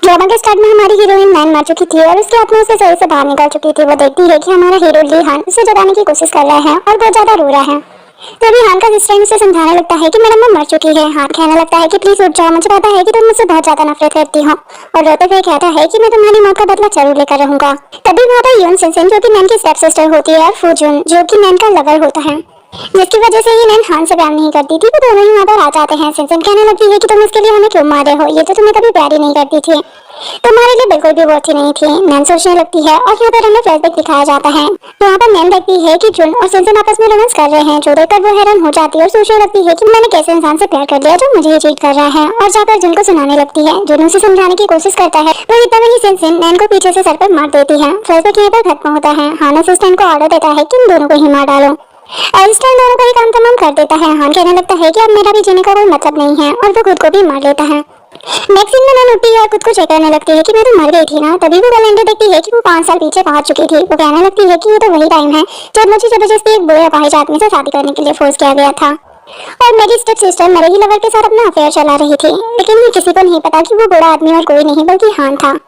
Drama के start में हमारी हीरोइन नैन मर चुकी थी और उसकी आत्मा उसके शरीर से बाहर निकल चुकी थी। वो देखती है कि हमारा हीरो ली हान उसे जगाने की कोशिश कर रहा है और बहुत ज्यादा रो रहा है। तभी हान का सिस्टर उसे समझाने लगता है कि मेरा मम मर चुकी है। हान कहने लगता है कि प्लीज उठ जाओ, मुझे पता है कि तुम मुझसे बहुत ज्यादा नफरत करती हो। और रोते हुए कहता है कि मैं तुम्हारी मौत का बदला जरूर लेकर रहूंगा। तभी वहाँ पर यून सिनसिन जो कि नैन की स्टेप सिस्टर होती है और फूजुन जो कि नैन का लवर होता है, जिसकी वजह से ये नैन हान से प्यार नहीं करती थी, वो दोनों ही वहाँ पर आ जाते हैं। सिनसिन कहने लगती है कि तुम इसके लिए हमें क्यों मारे हो, ये तो तुम्हें कभी प्यार ही नहीं करती थी, तुम्हारे लिए बिल्कुल भी वर्थ ही नहीं थी। नैन सोचने लगती है और यहाँ पर हमें फ्लैशबैक दिखाया जाता है। यहाँ पर नैन देखती है कि जुन और सिनसिन आपस में रोमांस कर रहे हैं, जो देखकर वो हैरान हो जाती है और सोचने लगती है कि मैंने कैसे इंसान से प्यार कर लिया जो मुझे ही चीट कर रहा है, और जाकर जुन को सुनाने लगती है। जुन उसे समझाने की कोशिश करता है तो इतना ही सिनसिन नैन को पीछे से सर पर मार देती है। फ्लैशबैक यहाँ पर खत्म होता है। हान असिस्टेंट को ऑर्डर देता है कि इन दोनों को ही मार डालो। असिस्टेंट दोनों का ही काम तमाम कर देता है। हान कहने लगता है कि अब मेरा भी जीने का कोई मतलब नहीं है और वो खुद को भी मार लेता है। नेक्स्ट सीन में नैन उठती है और खुद को चेक करने लगती है कि मैं तो मर गई थी ना। तभी वो कैलेंडर देखती है कि वो 5 साल पीछे पहुंच चुकी थी। वो कहने लगती है कि ये तो वही टाइम है जब मुझे जबरदस्ती एक बुरे अपाहिज आदमी से शादी करने के लिए फोर्स किया गया था और मेरी स्टेप सिस्टर मेरे ही लवर के साथ अपना अफेयर चला रही थी। लेकिन ये किसी को नहीं पता कि वो बुरा आदमी और कोई नहीं बल्कि हान था,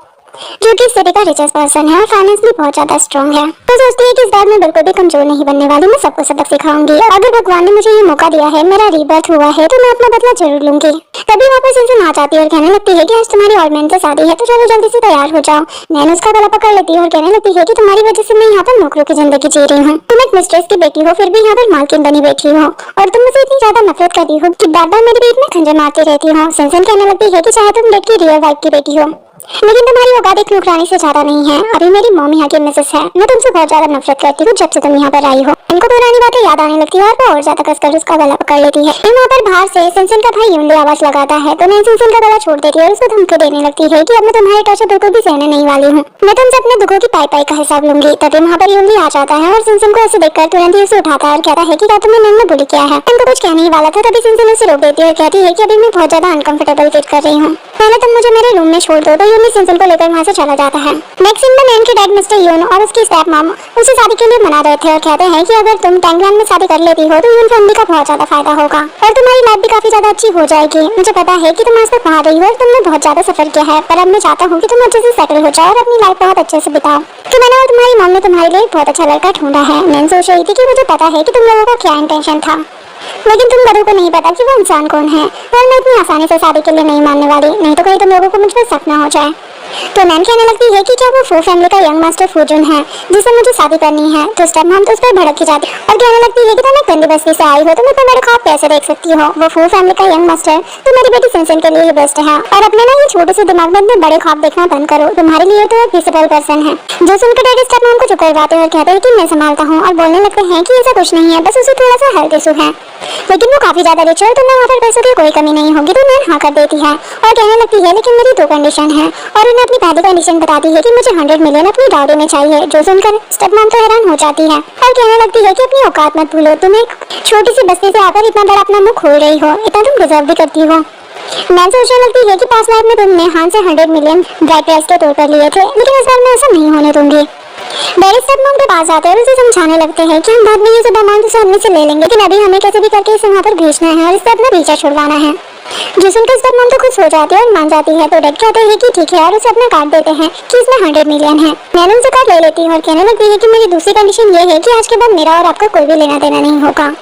जो कि सिटी का रिचेस्ट पर्सन है और फाइनेंशियली बहुत ज्यादा स्ट्रॉन्ग है। तो सोचती है कि इस बार मैं बिल्कुल भी कमजोर नहीं बनने वाली, मैं सबको सबक सिखाऊंगी। अगर भगवान ने मुझे ये मौका दिया है, मेरा रीबर्थ हुआ है, तो मैं अपना बदला जरूर लूंगी। तभी वापस सिनसिन आ जाती है और कहने लगती है कि आज तुम्हारी और मैन से शादी है, तो चलो जल्दी से तैयार हो जाओ। नैन उसका गला पकड़ लेती है और कहने लगती है कि तुम्हारी वजह से मैं यहाँ पर नौकरों की जिंदगी जी रही हूँ। तुम एक मिस्ट्रेस की बेटी हो, फिर भी यहाँ पर मालकिन बनी बैठी हो, और तुम मुझसे इतनी ज्यादा नफरत करती हो कि बार बार मेरे पेट में खंजर मारती रहती हो। सिनसिन कहने लगती है कि चाहे तुम डेड की रियल वाइफ की बेटी हो, लेकिन तुम्हारी औकात एक नौकरानी से ज्यादा नहीं है। अभी मेरी मॉम यहाँ की मिसेस है, मैं तुमसे बहुत ज्यादा नफरत करती हूँ जब से तुम यहाँ पर आई हो। इनको पुरानी बातें याद आने लगती है और वो और ज्यादा कसकर उसका गला पकड़ लेती है। वहाँ पर बाहर से सिनसिन का भाई यूनली आवाज लगाता है तो नैन सिनसिन का गला छोड़ देती है और उसको धमकी देने लगती है कि अब मैं तुम्हारे टॉर्चर बिल्कुल भी सहने नहीं वाली हूँ, मैं तुमसे अपने दुखों की पाई पाई का हिसाब लूंगी। तभी वहाँ पर यूनली आ जाता है और सिनसिन को ऐसे देखकर तुरंत ही उसे उठाता है और कहता है कि क्या तुम्हें नैन ने बुली किया है। उनको कुछ कहने ही वाला था तभी सिनसिन उसे रोक देती है और कहती है कि अभी मैं बहुत ज्यादा अनकंफर्टेबल फील कर रही हूँ, पहले तुम मुझे मेरे रूम में छोड़ दो। तो यूनली सिनसिन को लेकर वहाँ से चला जाता है। नेक्स्ट सीन में नैन के डैड मिस्टर यून और उसकी स्टेप मॉम उसे शादी के लिए मना रहे थे और कहते हैं कि अगर तुम टैंगलैंड में शादी कर लेती हो तो यून फैमिली का बहुत ज्यादा फायदा होगा और तुम्हारी लाइफ भी काफी ज्यादा अच्छी हो जाएगी। मुझे पता है कि तुम आज तक वहाँ रही हो और तुमने बहुत ज्यादा सफर किया है, पर अब मैं चाहता हूँ कि तुम अच्छे से सेटल हो जाओ और अपनी लाइफ बहुत अच्छे से बिताओ। तो मैंने और तुम्हारी मॉम ने तुम्हारे लिए एक बहुत अच्छा लड़का ढूंढा है। नैन सोच रही थी कि मुझे पता है कि तुम लोगों का क्या इंटेंशन था, लेकिन तुम गधों को नहीं पता कि वो इंसान कौन है, और मैं इतनी आसानी से शादी के लिए नहीं मानने वाली, नहीं तो कहीं तुम लोगों को मुझ पर शक न हो जाए। तो नैन कहने लगती है कि क्या वो फू फैमिली का यंग मास्टर फूजुन है जिससे मुझे शादी करनी है। तो स्टेप मॉम तो उस पर भड़क जाती है और कहने लगती है कि तुम एक गंदी बस्ती से आई हो, तुम इतना बड़े ख्वाब कैसे देख सकती हो। वो फू फैमिली का यंग मास्टर तो मेरी बेटी सिनसिन के लिए ही बेस्ट है, और अपने ना ये छोटे से दिमाग में इतने बड़े ख्वाब देखना बंद करो, तुम्हारे लिए तो एक विजिबल पर्सन है। जो सुनकर डैडी स्टेप मॉम को चुप करवाते हैं और कहते हैं कि मैं संभालता हूँ, और बोलने लगते हैं कि ऐसा कुछ नहीं है, बस उसे थोड़ा सा हेल्थ इशू है, लेकिन वो काफी ज्यादा रिच है, तुम्हें वहाँ पर पैसों की कोई कमी नहीं होगी। तो नैन हाँ कर देती है और कहने लगती है लेकिन मेरी 2 कंडीशन है, और उन्हें अपनी पहली कंडीशन बताती है कि मुझे 100 मिलियन अपनी डाउरी में चाहिए। जो सुनकर स्टेप मॉम तो हैरान हो जाती है और कहने लगती है कि अपनी औकात मत भूलो, तुम एक छोटी सी बस्ती से आकर इतना बड़ा अपना मुंह खोल रही हो, इतना तुम डिजर्व भी करती हो। नैन सोचने लगती है कि पास्ट लाइफ में तुमने हान से 100 मिलियन ब्राइट प्राइस के तौर पर लिए थे, लेकिन इस बार मैं ऐसा नहीं होने दूंगी। डैडी स्टेप मॉम के पास आते हैं और उसे समझाने लगते हैं कि हम बाद में ये सब अमाउंट उसे हमने से ले लेंगे, लेकिन अभी हमें कैसे भी करके इसे वहाँ पर भेजना है और इससे अपना पीछा छुड़वाना है। जो सुनकर स्टेप मॉम तो खुश हो जाती है और मान जाती है। तो डैड कहते हैं कि ठीक है और उसे अपना कार्ड देते हैं कि इसमें 100 मिलियन है। नैन उनसे कार्ड ले लेती है और कहने लगती है कि मेरी दूसरी कंडीशन ये है कि आज के बाद मेरा और आपका कोई भी लेना देना नहीं होगा,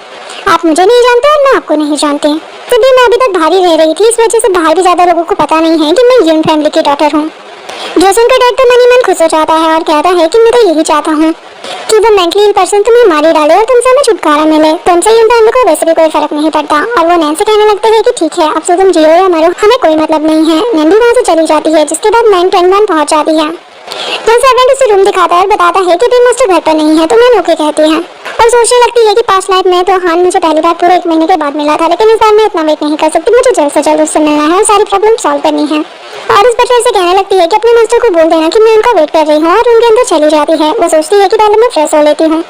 आप मुझे नहीं जानते और मैं आपको नहीं जानती। तभी मैं अभी तक बाहर ही रह रही थी, इस वजह से बाहर भी ज्यादा लोगों को पता नहीं है कि मैं यून फैमिली की डॉटर हूँ। जो सुनकर डैड तो मन ही मन खुश हो जाता है और कहता है कि मैं तो यही चाहता हूँ कि वो मेंटली इल पर्सन तुम्हें मारी डाले और तुमसे हमें छुटकारा मिले, तुमसे यून फैमिली को वैसे भी कोई फर्क नहीं पड़ता। और वो नैन से कहने लगते हैं कि ठीक है अब से तुम जियो या मरो हमें कोई मतलब नहीं है। नैन भी वहाँ से चली जाती है, जिसके बाद 9:21 पहुँच जाती है। तो सर्वेंट उसे रूम दिखाता है और बताता है कि टीम मास्टर घर पर नहीं है, तो मैं ओके कहती है और सोचने लगती है कि पास्ट लाइफ में तो हान मुझे पहली बार पूरे 1 महीने के बाद मिला था, लेकिन इस बार मैं इतना वेट नहीं कर सकती, मुझे जल्द से जल्द उससे मिलना है और सारी प्रॉब्लम सॉल्व करनी है। और इस बच्चे से कहने लगती है कि अपने मास्टर को बोल देना कि मैं उनका वेट कर रही हूँ, और उनके अंदर चली जाती है। वो सोचती है कि पहले मैं फ्रेश हो लेती हूँ।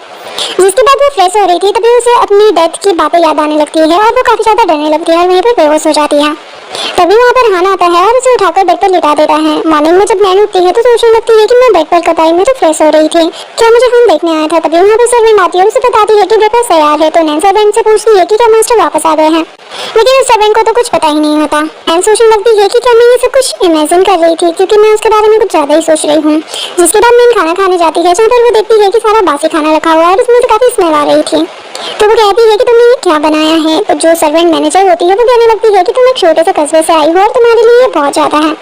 जिसके बाद वो फ्रेश हो रही थी तभी उसे अपनी डेथ की बातें याद आने लगती है और वो काफी ज्यादा डरने लगती है और वहीं पर बेहोश हो जाती है। तभी वहाँ पर हान आता है और उसे उठाकर बेड पर लिटा देता है। मॉर्निंग में जब नैन उठती है तो सोचने लगती है कि मैं बेड पर कब आई, मैं तो फ्रेश हो रही थी, क्या मुझे हान देखने आया था। तभी वहाँ पर सर्वेंट आती है और उसे बताती है कि ब्रेकफास्ट तैयार है। तो नैन सर्वेंट से पूछती है कि क्या मास्टर वापस आ गए हैं, लेकिन उस सर्वेंट को तो कुछ पता ही नहीं होता। नैन सोचने लगती है कि क्या मैं ये सब कुछ इमेजिन कर रही थी, क्योंकि मैं उसके बारे में कुछ ज्यादा ही सोच रही हूँ। जिसके बाद नैन खाना खाने जाती है, जहाँ पर वो देखती है कि सारा बासी खाना रखा हुआ है और उसमें से काफी स्मेल आ रही थी। तो वो कहती है कि तुमने ये क्या बनाया है। तो जो सर्वेंट मैनेजर होती है वो कहने लगती है कि तुम एक छोटे से कस्बे से आई हो और तुम्हारे लिए ये बहुत ज्यादा है,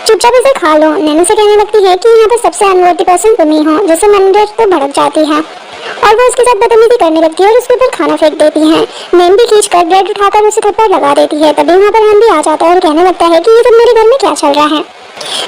चुपचाप इसे खा लो। नैनो से कहने लगती है कि यहाँ पर सबसे अनवर्दी पर्सन तुम ही हो, जिससे मैनेजर तो भड़क जाती है और वो उसके साथ बदतमीजी करने लगती है और उसके ऊपर खाना फेंक देती है। नैन भी खींचकर ब्रेड उठाकर उसे थप्पड़ लगा देती है। तभी वहाँ पर हान भी आ जाता है और कहने लगता है कि ये सब मेरे घर में क्या चल रहा है।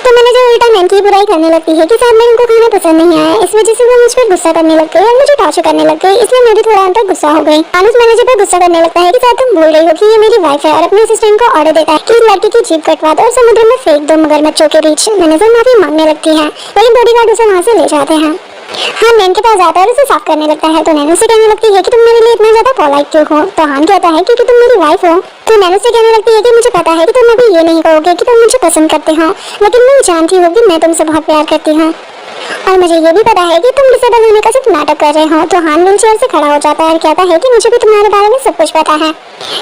तो मैनेजर उल्टा नैन की बुराई करने लगती है कि शायद मैं उनको खाना पसंद नहीं आया, इस वजह से वो मुझ पर गुस्सा करने लग गई और मुझे टॉर्चर करने लग गई, इसलिए मैं भी थोड़ा अंतर गुस्सा हो गई। आनुस मैनेजर पर गुस्सा करने लगता है कि शायद तुम भूल रही हो कि ये मेरी वाइफ है और अपने असिस्टेंट को ऑर्डर देता है कि इस लड़की की जीभ कटवा दो और समुद्र में फेंक दो मगरमच्छों के बीच। मैनेजर माफी मांगने लगती है, लेकिन बॉडीगार्ड उसे वहाँ से ले जाते हैं। हान नैन के पास जाता है और उसे साफ करने लगता है। तो नैन उससे कहने लगती है कि तुम मेरे लिए इतना ज्यादा पोलाइट क्यों हो। तो हान कहता है क्योंकि तुम मेरी वाइफ हो। तो नैन उससे कहने लगती है कि मुझे पता है कि तुम अभी ये नहीं कहोगे कि तुम मुझे पसंद करते हो, लेकिन मैं जानती हूँ कि मैं तुमसे बहुत प्यार करती हूँ और मुझे ये भी पता है कि तुम डिसेबल होने का सिर्फ नाटक कर रहे हो। तो हान व्हीलचेयर से खड़ा हो जाता है और कहता है कि मुझे भी तुम्हारे बारे में सब कुछ पता है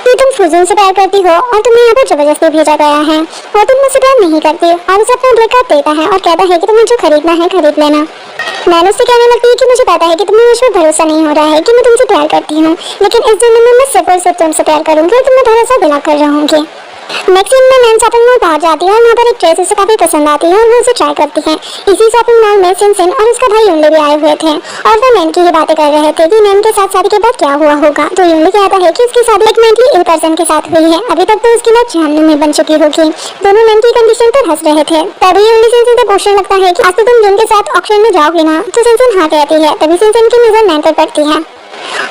कि तुम फुजून से प्यार करती हो और तुम्हें यहाँ पर जबरदस्ती भेजा गया है और तुम मुझसे प्यार नहीं करती। और उसे अपना ब्रेक अप देता है और कहता है कि तुम्हें जो खरीदना है खरीद लेना। नैन उससे कहने लगती है कि मुझे पता है कि तुम्हें मुझ पर भरोसा नहीं हो रहा है कि मैं तुमसे प्यार करती हूँ, लेकिन इस जन्म में मैं सिर्फ और सिर्फ तुमसे प्यार करूंगी और तुम्हें भरोसा दिलाकर रहूंगी। नेक्स्ट सीन में नैन शॉपिंग मॉल पहुंच जाती है और वहाँ पर एक ड्रेस उसे काफी पसंद आती है और वो उसे ट्राई करती है। इसी शॉपिंग मॉल में सिन और उसका भाई यूनली भी आए हुए थे और वो नैन की ही बातें कर रहे थे कि नैन के साथ शादी के बाद क्या हुआ होगा। तो यूनली कहता है कि उसकी शादी एक मेंटली इल पर्सन के साथ हुई है, अभी तक तो उसकी लाइफ जहन्नुम में बन चुकी होगी। दोनों नैन की कंडीशन पर हंस रहे थे। तभी यूनली सिन से पूछने लगता है कि आज तो तुम जिन के साथ ऑक्शन में जाओगे ना। तो सिन हाँ कहती है। तभी सिन की नजर नैन पर पड़ती है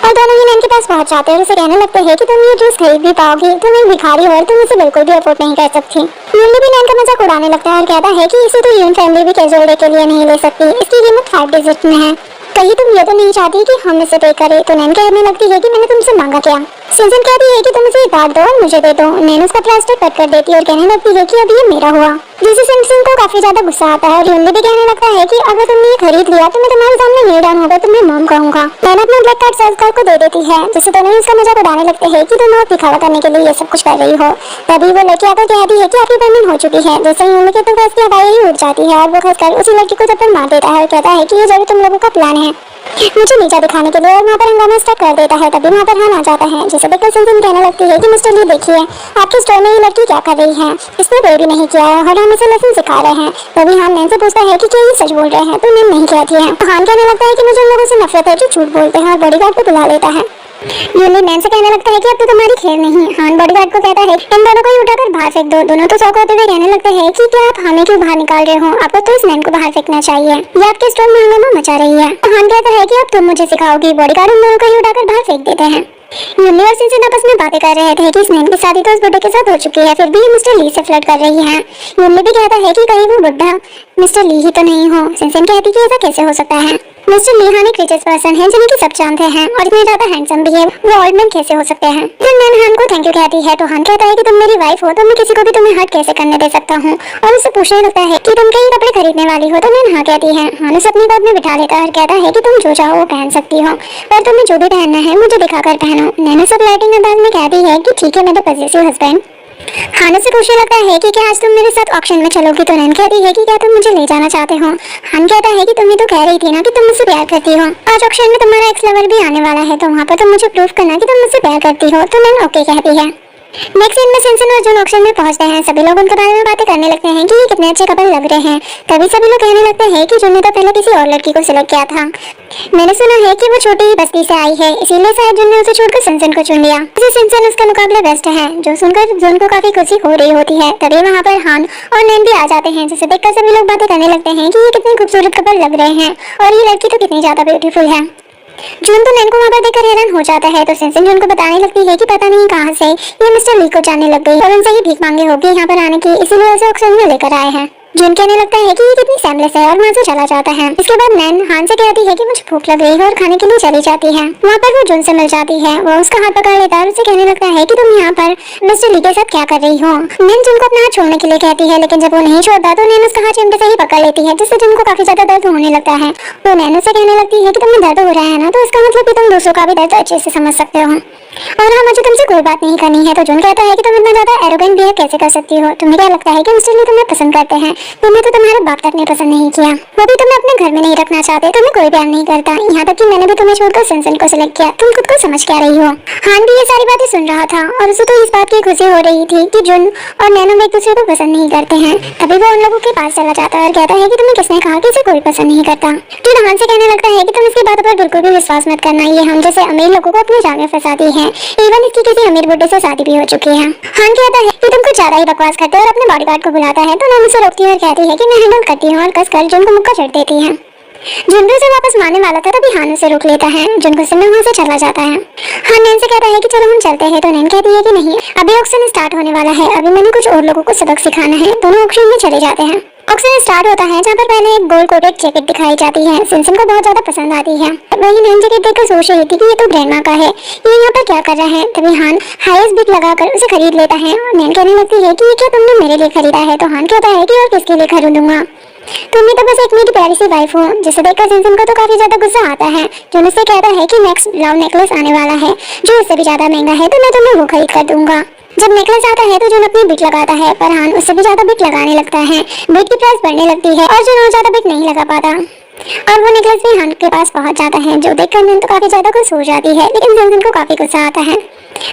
और दोनों ही नैन के पास पहुंच जाते हैं और उसे कहने लगते हैं कि तुम ये ड्रेस खरीद भी पाओगी, तुम एक भिखारी हो और तुम इसे बिल्कुल भी अफोर्ड नहीं कर सकती। यूनली भी नैन का मजाक उड़ाने लगता है और कहता है कि इसे तो यून फैमिली भी कैजुअल डे के लिए नहीं ले सकती, इसकी कीमत 5 डिजिट में है, कहीं तुम ये तो नहीं चाहती कि हम इसे पे करें। तो नैन कहने लगती है कि मैंने तुमसे मांगा क्या। सिंसन कहती है कि तुम इसे काट दो और मुझे दे दो। नैन उसका प्लास्टिक कट कर देती है और कहने लगती है कि अब ये मेरा हुआ, जिससे सिंसन को काफी ज्यादा गुस्सा आता है और यूनली भी कहने लगता है कि अगर तुमने ये खरीद लिया तो मैं तुम्हारे सामने नील डाउन होगा, तुम्हें मॉम कहूंगा। नैन अपना ब्लैक कार्ड सर्कल को दे देती है, जिससे दोनों उसका मजाक उड़ाने लगते हैं कि तुम और दिखावा करने के लिए ये सब कुछ कर रही हो। तभी वो लड़की आकर कहती है कि आपकी पेमेंट हो चुकी है। जैसे ही यूनली के तो बस की हवाई ही उड़ जाती है और वो खसकर उसी लड़की को चप्पल मार देता है और कहता है कि ये जरूर तुम लोगों का प्लान है मुझे नीचा दिखाने के लिए, और वहाँ पर हंगामा स्टार्ट कर देता है। तभी वहाँ पर हान आ जाता है, जिसे देखकर सिंसन कहने लगती है कि मिस्टर ली देखिए आपके स्टोर में ये लड़की क्या कर रही है, इसने कोई भी नहीं किया है और हम इसे लेसन सिखा रहे हैं। तभी हान नैन से पूछता है कि क्या ये सच बोल रहे हैं। तो नैन नहीं कहती है। हान कहने लगता है कि मुझे उन लोगों से नफरत है जो झूठ बोलते हैं और बॉडीगार्ड को बुला लेता है। यूनली नैन से कहने लगता है कि अब तो तुम्हारी खेल नहीं। हान बॉडीगार्ड को कहता है इन दोनों को ही उठाकर बाहर फेंक दो। दोनों तो शौक होते हुए कहने लगते हैं कि क्या आप हमें क्यों बाहर निकाल रहे हो, आपको तो इस नैन को बाहर फेंकना चाहिए, ये आपके स्टोर में हंगामा मचा रही है। हान कहता है कि अब तुम मुझे सिखाओगी। बॉडीगार्ड उन दोनों को ही उठाकर बाहर फेंक देते हैं। यूनली और सिंसन आपस में बातें कर रहे थे कि इस नैन की शादी तो उस बुड्ढे के साथ हो चुकी है, फिर भी ये मिस्टर ली से फ्लर्ट कर रही है। यूनली भी कहता है कि कहीं वो बुड्ढा मिस्टर ली ही तो नहीं हो। सिंसन कहती है कि ऐसा कैसे हो सकता है, मिस्टर ली हान एक रिचेस्ट पर्सन है जिन्हें कि सब जानते हैं और इतने ज्यादा हैंडसम भी है, वो ओल्ड मैन कैसे हो सकते हैं। फिर नैन हान को थैंक यू कहती है। तो हान कहता है कि तुम मेरी वाइफ हो तो मैं किसी को भी तुम्हें हर्ट कैसे करने दे सकता हूँ, और उससे पूछने लगता है कि तुम कई कपड़े खरीदने वाली हो। तो नैन हाँ कहती है। हान उसे अपनी गोद में बिठा लेता है और कहता है कि तुम जो चाहो वो पहन सकती हो, पर तुम्हें जो भी पहनना है मुझे दिखाकर पहनो। नैन सब लाइटिंग अंदाज में कहती है कि ठीक है मैं तो पजेसिव हस्बैंड। हान से पूछने लगता है कि क्या आज तुम मेरे साथ ऑक्शन में चलोगी। तो नैन कहती है कि क्या तुम मुझे ले जाना चाहते हो। हान कहता है कि तुम ही तो कह रही थी ना कि तुम मुझसे प्यार करती हो, आज ऑक्शन में तुम्हारा एक्स लवर भी आने वाला है, तो वहाँ पर तुम मुझे प्रूफ करना कि तुम मुझसे प्यार करती हो। तो नैन ओके कहती है। नेक्स्ट सीन में सिंसन और जून ऑक्शन में पहुंचते हैं। सभी लोग उनके बारे में बातें करने लगते हैं कि ये कितने अच्छे कपल लग रहे हैं। तभी सभी लोग कहने लगते हैं कि जून ने तो पहले किसी और लड़की को सिलेक्ट किया था, मैंने सुना है कि वो छोटी ही बस्ती से आई है, इसीलिए शायद जून ने उसे छोड़कर सिंसन को चुन लिया। इसे सिंसन उसके मुकाबले बेस्ट है, जो सुनकर जून को काफी खुशी हो रही होती है। तभी वहाँ पर हान और नैन भी आ जाते हैं, जिसे देखकर सभी लोग बातें करने लगते हैं कि ये कितने खूबसूरत कपल लग रहे हैं और ये लड़की तो कितनी ज्यादा ब्यूटीफुल है। जून तो नैन को वहाँ पर देखकर हैरान हो जाता है। तो सिंसन जून को बताने लगती है कि पता नहीं कहाँ से ये मिस्टर ली को जानने लग गई और उनसे ही भीख मांगे होगी यहाँ पर आने की, इसीलिए उसे ऑक्शन में लेकर आए हैं। जुन कहने लगता है कि ये कितनी सेमलेस है और वहाँ से चला जाता है। इसके बाद नैन हान से कहती है कि मुझे भूख लग रही है और खाने के लिए चली जाती है। वहाँ पर वो जुन से मिल जाती है। वो उसका हाथ पकड़ लेता है और उसे कहने लगता है कि तुम यहाँ पर मिस्टर ली के साथ क्या कर रही हो। नैन जुन को अपना हाथ छोड़ने के लिए कहती है, लेकिन जब वो नहीं छोड़ता तो नैन उसका हाथ चिमटे से ही पकड़ लेती है, जिससे जुन को काफी ज्यादा दर्द होने लगता है। वो नैन उसे कहने लगती है कि तुम्हें दर्द हो रहा है ना, तो इसका मतलब कि तुम दूसरों का भी दर्द अच्छे से समझ सकते हो और हाँ, मुझे तुमसे कोई बात नहीं करनी है। तो जुन कहता है कि तुम इतना ज्यादा एरोगेंट बिहेव कैसे कर सकती हो? तुम्हें क्या लगता है कि मिस्टर ली तुम्हें पसंद करते हैं? तुम्हें तो तुम्हारे बाप तक ने पसंद नहीं किया, वो भी तुम्हें अपने घर में नहीं रखना चाहते, तुम्हें कोई प्यार नहीं करता, यहाँ तक कि मैंने भी तुम्हें छोड़कर सिनसिन को सिलेक्ट किया। तुम खुद को समझ क्या रही हो? हान भी ये सारी बातें सुन रहा था और उसे तो इस बात की खुशी हो रही थी कि जुन और नैनो एक दूसरे को पसंद नहीं करते हैं। तभी वो उन लोगों के पास चला जाता है और कहता है कि तुम्हें किसने कहा कि इसे कोई पसंद नहीं करता? जुन हान से कहने लगता है कि तुम इसकी बातों पर बिल्कुल भी विश्वास मत करना, ये हम जैसे अमीर लोगों को अपने जाल में फंसाती है। इवन इसकी किसी अमीर बुड्ढे से शादी भी हो चुकी है। हान कहता है कि तुम कुछ ज्यादा ही बकवास करते हो और अपने बॉडीगार्ड को बुलाता है। तो नैन उसे रोकती है और कहती है कि मैं हैंडल करती हूँ और कसकर जुन को मुक्का चढ़ देती है। जुन भी उसे वापस मारने वाला था, तभी हान उसे रोक लेता है। जुन गुस्से में वहाँ से चला जाता है। हान नैन से कहता है कि चलो हम चलते हैं, तो नैन कहती है कि नहीं, अभी ऑक्शन स्टार्ट होने वाला है, अभी मैंने कुछ और लोगों को सबक सिखाना है। दोनों ऑक्शन में चले जाते हैं। ऑक्शन स्टार्ट होता है जहाँ पर पहले एक गोल्ड कोटेड जैकेट दिखाई जाती है। सिनसिन को बहुत ज्यादा पसंद आती है। वही नैन जैकेट देखकर सोच रही थी कि ये तो ग्रैंडमा का है, ये यहाँ पर क्या कर रहा है। तभी हान हाईएस्ट बिड लगाकर उसे खरीद लेता है और नैन कहने लगती है कि ये क्या तुमने मेरे लिए खरीदा है? तो हान कहता है कि और किसके लिए खरीदूंगा, तुम्हें तो बस एक मेरी प्यारी सी वाइफ हो। जिसे देखकर सिनसिन को तो काफी ज्यादा गुस्सा आता है। जो उससे कहता है कि नेक्स्ट लव नेकलेस आने वाला है जो इससे भी ज्यादा महंगा है, तो मैं तुम्हें वो खरीद कर दूंगा। जब नेकलेस आता है तो जुन अपनी बिट लगाता है, पर हान उससे भी ज्यादा बिट लगाने लगता है। बिट की प्राइस बढ़ने लगती है और जुन और ज्यादा बिट नहीं लगा पाता और वो नेकलेस भी हान के पास पहुंच जाता है, जो देखकर नैन तो काफी ज्यादा खुश हो जाती है। लेकिन सिनसिन को काफी गुस्सा आता है।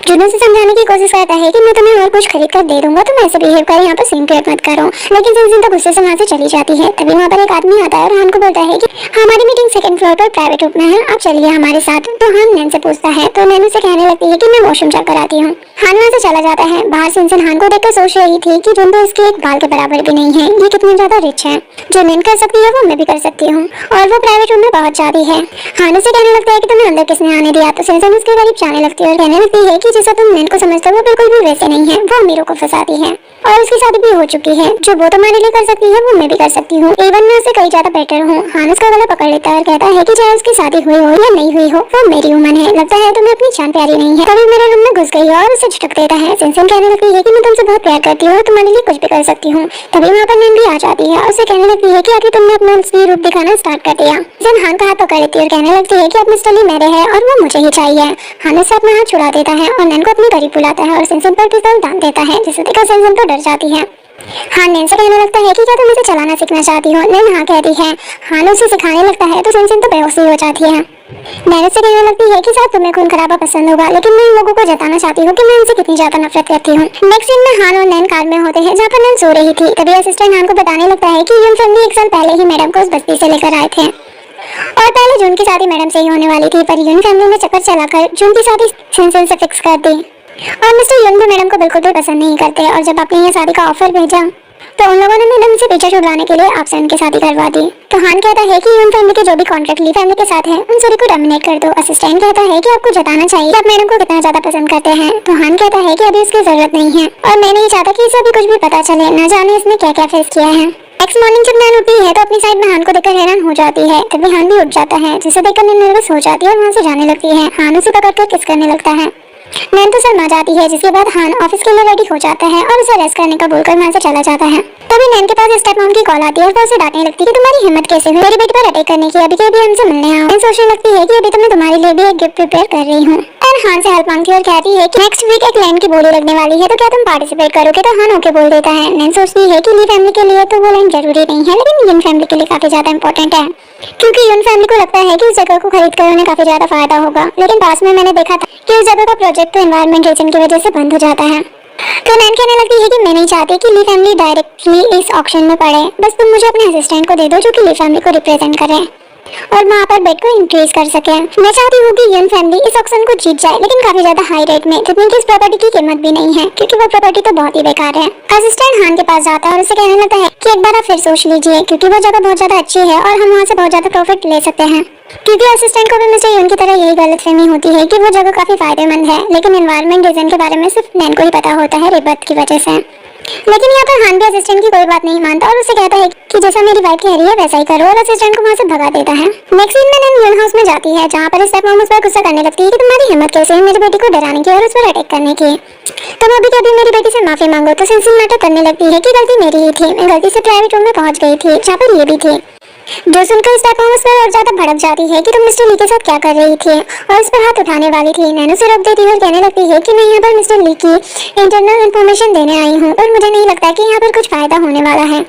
जुन उसे समझाने की कोशिश करता है कि मैं तुम्हें और कुछ खरीद कर दे दूंगा, तुम ऐसे बिहेव कर, यहाँ पर सीन क्रिएट मत करो। लेकिन सिनसिन तो गुस्से से वहाँ से चली जाती है। तभी वहाँ पर एक आदमी आता है और हान को बोलता है कि हमारी मीटिंग सेकंड फ्लोर पर प्राइवेट रूम में है, आप चलिए हमारे साथ। तो हान नैन से पूछता है, तो नैन उसे कहने लगती है कि मैं वॉशरूम जाकर आती हूँ। हान वहाँ से चला जाता है। बाहर सिनसिन हान को देखकर सोच रही थी कि जुन तो इसके एक बाल के बराबर भी नहीं है, ये कितनी ज्यादा रिच है। जो नैन कर सकती है वो मैं भी कर सकती हूँ। और वो प्राइवेट रूम में पहुंच जाती है। हान उसे कहने लगता है कि तुम्हें अंदर किसने आने दिया? तो सिनसिन उसके करीब जाने लगती है और कहने लगती है कि जैसा तुम नैन को समझते हो वो बिल्कुल भी वैसे नहीं है, वो अमीरों को फंसाती है और उसकी शादी भी हो चुकी है। जो वो तुम्हारे लिए कर सकती है वो मैं भी कर सकती हूँ, इवन मैं उससे कई ज्यादा बेटर हूँ। हान उसका गला पकड़ लेता है और कहता है कि चाहे उसकी शादी हुई हो या नहीं हुई हो, वो मेरी वुमन है, लगता है तुम्हें अपनी जान प्यारी नहीं है। तभी मेरे रूम में घुस गई और उसे झटक देता है। सिनसिन कहने लगती है कि मैं तुमसे बहुत प्यार करती हूँ और तुम्हारे लिए कुछ भी कर सकती हूँ। तभी वहाँ पर नैन भी आ जाती है और उसे कहने लगती है कि आखिर तुमने अपना असली रूप दिखाना स्टार्ट कर दिया। सिनसिन हान का हाथ पकड़ लेती है और कहने लगती है कि अब मिस्टर ली मेरे है और वो मुझे ही चाहिए। हान उससे अपना हाथ छुड़ा देता है और नैन को अपने करीब बुलाता है और सिनसिन पर पिस्तौल दाग देता है, जिससे देखकर सिनसिन तो डर जाती है। हान नैन से कहने लगता है कि क्या तुम इसे चलाना सीखना चाहती हो? नैन हाँ कहती है। हान उसे सिखाने लगता है तो सिनसिन तो बेहोश हो जाती है। नैन से कहने लगती है कि शायद तुम्हें खून खराबा पसंद होगा, लेकिन मैं इन लोगों को जताना चाहती हूँ कि मैं इनसे कितनी ज्यादा नफरत करती हूँ। नेक्स्ट सीन में हान और नैन कार में होते हैं जहाँ पर नैन सो रही थी। तभी असिस्टेंट हान को बताने लगता है कि यून फैमिली 1 साल पहले ही मैडम को उस बस्ती से लेकर आए थे और पहले जून की शादी मैडम से ही होने वाली थी, पर यून फैमिली ने चक्कर चलाकर जून की शादी सिनसिन से फिक्स कर दी और मिस्टर यून भी मैडम को बिल्कुल भी पसंद नहीं करते। और जब आपने ये शादी का ऑफर भेजा तो उन लोगों ने मैडम से पीछे छुड़वाने के लिए आपसे उनकी शादी करवा दी। तो हान कहता है कि यून फैमिली के जो भी कॉन्ट्रैक्ट ली फैमिली के साथ है उन सभी को टर्मिनेट कर दो। असिस्टेंट कहता है कि आपको जताना चाहिए कि आप मैडम को कितना ज्यादा पसंद करते हैं। तो हान कहता है कि अभी उसकी जरूरत नहीं है और मैं नहीं चाहता कि इसे अभी कुछ भी पता चले, न जाने इसने क्या क्या फेस किया है। नेक्स्ट मॉर्निंग जब नैन उठती है तो अपनी साइड में हान को देखकर हैरान हो जाती है। तभी हान भी उठ जाता है, जिसे देखकर नैन नर्वस हो जाती है और वहाँ से जाने लगती है। हान उसे पकड़कर किस करने लगता है। नैन तो शर्मा जाती है, जिसके बाद हान ऑफिस के लिए रेडी हो जाता है और उसे रेस्ट करने का बोलकर वहाँ से चला जाता है। तभी नैन के पास स्टेप मॉम की कॉल आती है और वो उसे डांटने लगती है कि तुम्हारी हिम्मत कैसे हुई मेरी बेटी पर अटैक करने की, अभी के अभी हमसे मिलने आओ। नैन सोचने लगती है कि अभी तो मैं तुम्हारे लिए भी एक गिफ्ट प्रिपेयर कर रही हूँ। नैन हान से हेल्प मांगती है और कहती है कि नेक्स्ट वीक एक लैंड की बोली लगने वाली है, तो क्या तुम पार्टिसिपेट करोगे? तो हान ओके बोल देता है। नैन सोचती है कि ली फैमिली के लिए तो वो लैंड जरूरी नहीं है, लेकिन यून फैमिली के लिए काफी ज्यादा इंपॉर्टेंट है, क्योंकि यून फैमिली को लगता है कि उस जगह को खरीद कर उन्हें काफी ज्यादा फायदा होगा। लेकिन पास में मैंने देखा था कि उस जगह का प्रोजेक्ट तो एनवायरमेंट रीजन की वजह से बंद हो जाता है। तो नैन कहने लगती है कि मैं नहीं चाहती कि ली फैमिली डायरेक्टली इस ऑक्शन में पड़े, बस तुम मुझे अपने असिस्टेंट को दे दो जो कि ली फैमिली को रिप्रेजेंट करे और वहाँ पर बेट को इंक्रीज कर सके। मैं चाहती हूँ कि यून फैमिली इस ऑक्शन को जीत जाए, लेकिन काफी ज्यादा हाई रेट में, जितनी कि इस प्रॉपर्टी की कीमत भी नहीं है, क्योंकि वो प्रॉपर्टी तो बहुत ही बेकार है। असिस्टेंट हान के पास जाता है और उसे कहने लगता है कि एक बार आप फिर सोच लीजिए, क्योंकि वो जगह बहुत ज्यादा अच्छी है और हम वहाँ से बहुत ज्यादा प्रॉफिट ले सकते हैं। क्योंकि असिस्टेंट को भी मिस्टर यून की तरह यही गलतफहमी होती है कि वो जगह काफी फायदेमंद है, लेकिन एनवायरमेंट रीजन के बारे में सिर्फ नैन को ही पता होता है रिबर्थ की वजह से। लेकिन यहाँ पर हान भी असिस्टेंट की कोई बात नहीं मानता और उसे कहता है कि जैसा मेरी वाइफ कह रही है वैसा ही करो, और असिस्टेंट को वहाँ से भगा देता है। नेक्स्ट सीन में नैन यून हाउस में जाती है, जहाँ पर स्टेप मॉम उस पर गुस्सा करने लगती है कि तुम्हारी हिम्मत कैसे है मेरी बेटी को डराने की और उस पर अटैक करने की। तुम अभी के अभी मेरी बेटी से माफी मांगो। तो सिंसिन नाटक करने लगती है कि गलती मेरी ही थी, मैं गलती से प्राइवेट रूम में पहुंच गई थी जहाँ पर ये भी थी। जो सुनकर स्टेप मॉम उस पर और ज्यादा भड़क जाती है कि तुम मिस्टर ली के साथ क्या कर रही थी, और उस पर हाथ उठाने वाली थी। नैन उसे रोक देती है और कहने लगती है कि मैं यहाँ पर मिस्टर ली की इंटरनल इन्फॉर्मेशन देने आई हूँ और मुझे नहीं लगता कि यहाँ पर कुछ फायदा होने वाला है,